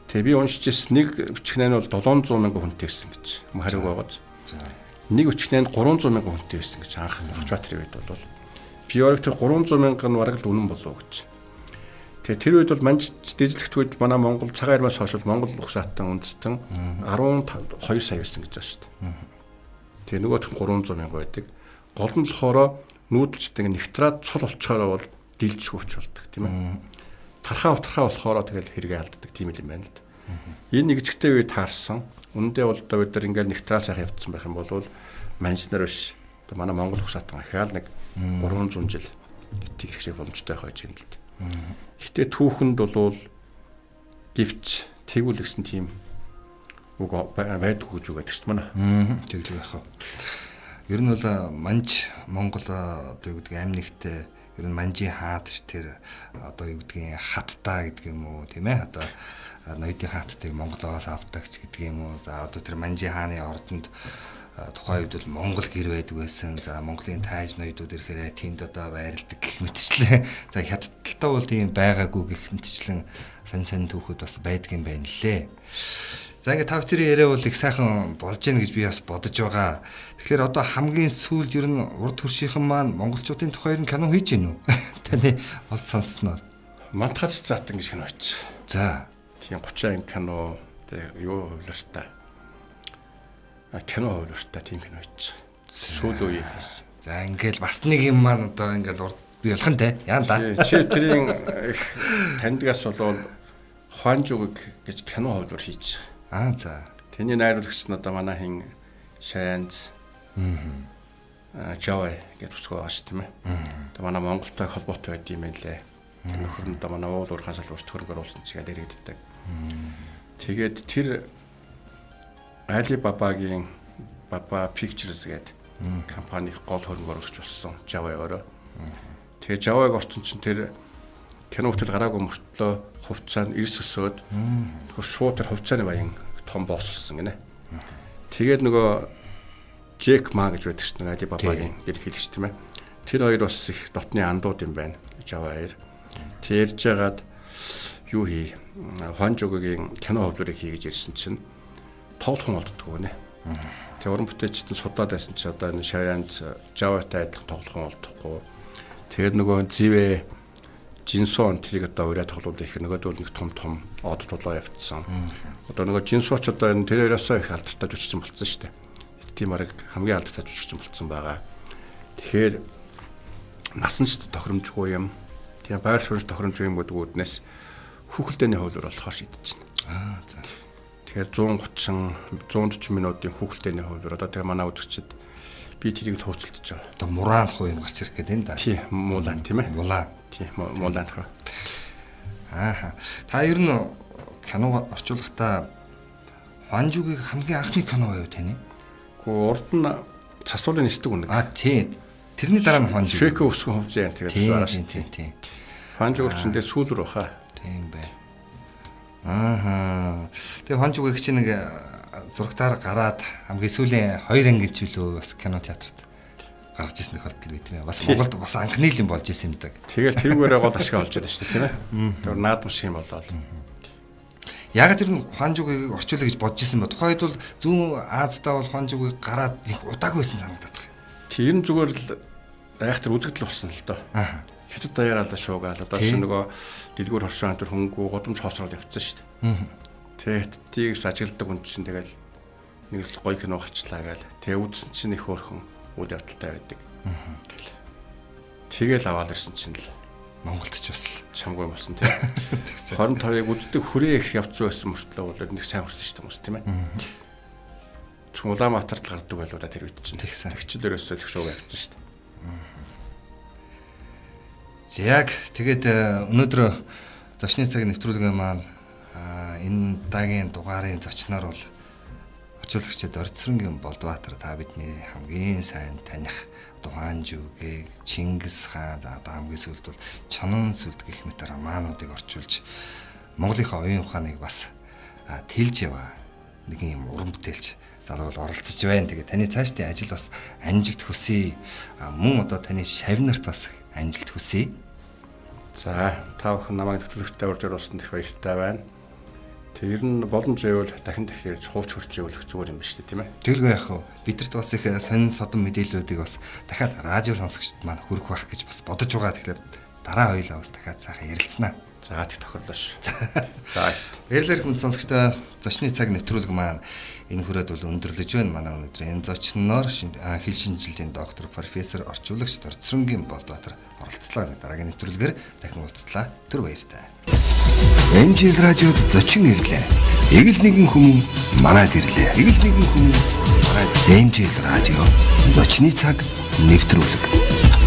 Тэгээ би уншиж ирсэн нэг өчгнээ нь бол 700 мянган хүнтэй байсан гэж хариуг байгааз. Нэг өчгнээ нь 300 мянган хүнтэй байсан гэж анх Орчбаатарын үед бол би орог тэр 300 мянган бараг л үнэн болов гэж. Тэгээ тэр үед бол манж дэжлэгт үед манай Монгол цагаан армиас хойш Монгол ухсаатан үндэстэн 12 сая байсан гэж байна шүү дээ. Тэгээ нөгөөх нь 300 мянга байдаг. Гол нь болохоор нүүдэлчдэг нефтрат цул олцохороо бол дилж хөвч болдог тийм ээ. Тархаа утархаа болохоор тэгэл хэрэгээ алддаг тийм юм байна л да. Энэ нэгжигтэй үед таарсан. Үндэ бол одоо бид нар ингээл нефтрат сайхан явцсан байх юм бол манж нар биш. Одоо манай Монгол ухсаатан ахаал нэг 300 жил итгий хэрэг боломжтой хойж юм л да. Гэтэ түүхэнд бол гівч тэгвэл гэсэн тийм үг байдаггүй гэж байдаг шүү дээ манай.
Тэглэг яах вэ? Ер нь бол манж Монгол одоо юу гэдэг амь нэгтэй ер нь манжийн хаад ш тэр одоо юу гэдгийг хаттаа гэдэг юм уу тийм ээ одоо ноёдын хааттыг Монголоос авдагч гэдэг юм уу за одоо тэр манжийн хааны ордонд тухайн үед бол Монгол гэр байдаг байсан. За Монголын тааж ноёдууд ирэхээр тэнд одоо байрладаг гэх мэтчлээ. За хятадтай бол тийм байгаагүй гэх мэтчлэн сонь түүхүүд бас байдаг юм байна лээ. За ингээд тав тэрийн яриа бол их сайхан болж гэнэ гэж би бас бодож байгаа. Тэгэхээр одоо хамгийн сүүлд ер нь урд хөршийнхэн маань монголчуудын тухай ер нь кино хийж гэнэ үү? Таны олд сонссноор.
Мантгач заатан гэж кино хийчих.
За
тийм 30 анги кино тэгээ юу хувлартай. Кино хувлартай тийм кино хийчих. Сүүл үеийнхээс.
За ингээл бас нэг юм маань одоо ингээл урд би болох нь те. Яа да.
Чи тэрийн тандгаас бол Хуанжуг гэж кино хувлар хийчих.
За.
Тэний найруулагч нь одоо манай хин Шанз Жавай гэдэг үсгүй байгаа шүү тийм ээ. Одоо манай Монголтой холбоотой байд юм байлээ. Нөхөр нь одоо манай уул уурхайн салбарт хөрөнгө оруулсан чигээр иргэддэг. Тэгээд тэр Alibaba-гийн Baba Pictures гэдэг компанийн гол хөрөнгө оруулагч болсон Жавай өөрөө. Тэгээд Жавайг орчин чинь тэр кино хөтөл гараагүй мөртлөө хувьцаанд эрс өсөөд тэгэхээр шууд тэр хувьцааны баян том босс болсон гинэ. Тэгээд нөгөө Джек Ма гэж байдаг чинь Alibaba-гийн ерөнхийлөгч тийм ээ. Тэр хоёр бас их дотны андууд юм байна. Жава хоёр. Тэр ярьж байгаад юу хий? Хуанжугийн кино хувларыг хий гэж ирсэн чинь тоглохон болддгоо нэ. Тэр уран бүтээлчдэн судаад байсан чи одоо энэ Шаянд Жаватай адилхан тоглохон болдохгүй. Тэгээд нөгөө Зивэ Жинсон тэрийг одоо ураа тоглоулах их нөгөөд бол нэг том од тулаа явцсан. Одоо нөгөө Жинсооч одоо энэ тэр хоёроосоо их алдартай жүжигчин болсон шүү дээ. Тийм арга хамгийн алдартай жүжигчин болсон байгаа. Тэгэхээр насан ч тохиромжгүй юм. Тийм байр суурь тохиромжгүй юм гэдэг үүднээс хүүхэлдэйний хуулиар болохоор шийдэж байна.
За.
Тэгэхээр 140 минутын хүүхэлдэйний хуулиар одоо тэгээ манай үзэгчид би тэрийг л хөөцөлдөж байгаа.
Одоо мураан хуу юм гарч ирэх гэдэг энэ да.
Тийм муулан тийм ээ.
Мулаан.
Тийм муулан хөө.
Та ер нь кино орчуулахдаа Хуанжугийн хамгийн анхны кино юу таны?
Гэхдээ урд нь цасуулын нисдэг үнэг.
Тийм. Тэрний дараа нь Хуанжуг.
Швеко өсгөн хөвж яа тэгээд байгаа шүү дээ.
Тийм.
Хуанжуг өчндээ сүүлрүү хаа.
Тийм байна. Тэгээ Хуанжуг их чинь нэг зурагтаар гараад хамгийн сүүлийн 2 анги жилүү бас кино театрт гаргаж ирсэн тохиолдол байт юм. Бас Монголд бас анхны л юм болж исэн юм даа.
Тэгэл тэрүүгээрээ гол ашиг олж байгаа шүү дээ, тийм ээ. Тэр наадам шиг юм болоод.
Яг тэр Хуанжугийг орчуулъя гэж бодож исэн ба. Тухайд бол зүүн Азиудаа бол Хуанжугийг гараад их удаагүй байсан санагдаад байна.
Тэр нь зүгээр л айхтар үзэгдэл болсон л доо. Хятад даяараа шуугаал одоо чинь нөгөө дэлгүүр хоршоо энэ хөнгөө годомж хоосрол явцсан шүү дээ. Тэгээ хятадыг ажигладаг хүн чинь тэгэл нэг л гоё кино болчлаа гээл. Тэгээ үзсэн чинь их хөөрхөн үйл явдалтай байдаг. Тэгэл аваад ирсэн чинь л
Монголд ч бас
чамгүй болсон тийм. 25-ыг үздэг хүрээ их явц байсан мөртлөө бол нэг сайн хүрсэн шүү дээ хүмүүс тийм ээ. Улаанбаатарт л гардаг байлуу да тэр үед чинь. Тэгчл өрөөсөө л шуугаа явцсан шүү дээ. Яг
тэгээд өнөөдөр зочны цаг нэвтрүүлгээ маань энэ удаагийн дугаарын зочноор бол орчуулагчид Орцронгийн Болдбаатар та бидний хамгийн сайн таних Тухайн жүгийг, Чингис хаан, за одоо хамгийн сүүлд бол Чонон сүлд гэх мэт романуудыг орчуулж Монголынхаа оюун ухааныг бас тэлж яваа нэгэн юм уран бүтээлч залуу бол оролцож байна. Тэгээ таны цаашдын ажил бас амжилт хүсье. Мөн одоо таны шавнарт бас амжилт хүсье.
За та бүхэн намайг нэвтрүүлэгтээ урьж оруулсан их баяртай байна. Тэр нь боломж байвал дахин дахин хууч хурж явуулах зүгээр юм байна шүү дээ, тийм ээ.
Тэгэлгүй яах вэ? Бидэрт бас их сонин содон мэдээллүүдийг бас дахиад радио сонсогчдод маань хүргэх байх гэж бас бодож байгаа. Тэгэхээр дараа хоёулаа бас дахиад сайхан ярилцсанаа.
За тэг тохирлоо ш. За
баярлалаа хүнд сонсогчдоо. Зочны цаг нэвтрүүлэг маань энэ хүрээд бол өндөрлөж байна. Манай өнөөдөр энэ зочноор хэл шинжилгээний доктор профессор орчуулагч Орцронгийн Болдбаатар оролцлоо. Дараагийн нэвтрүүлгээр дахин уулзлаа. Түр баяртай. Энэ жил радиод зочин ирлээ. Эгэл нэгэн хүмүүс манад ирлээ. Эгэл нэгэн хүмүүс манад. Энэ жил радио зочны цаг нэвтрүүлэг.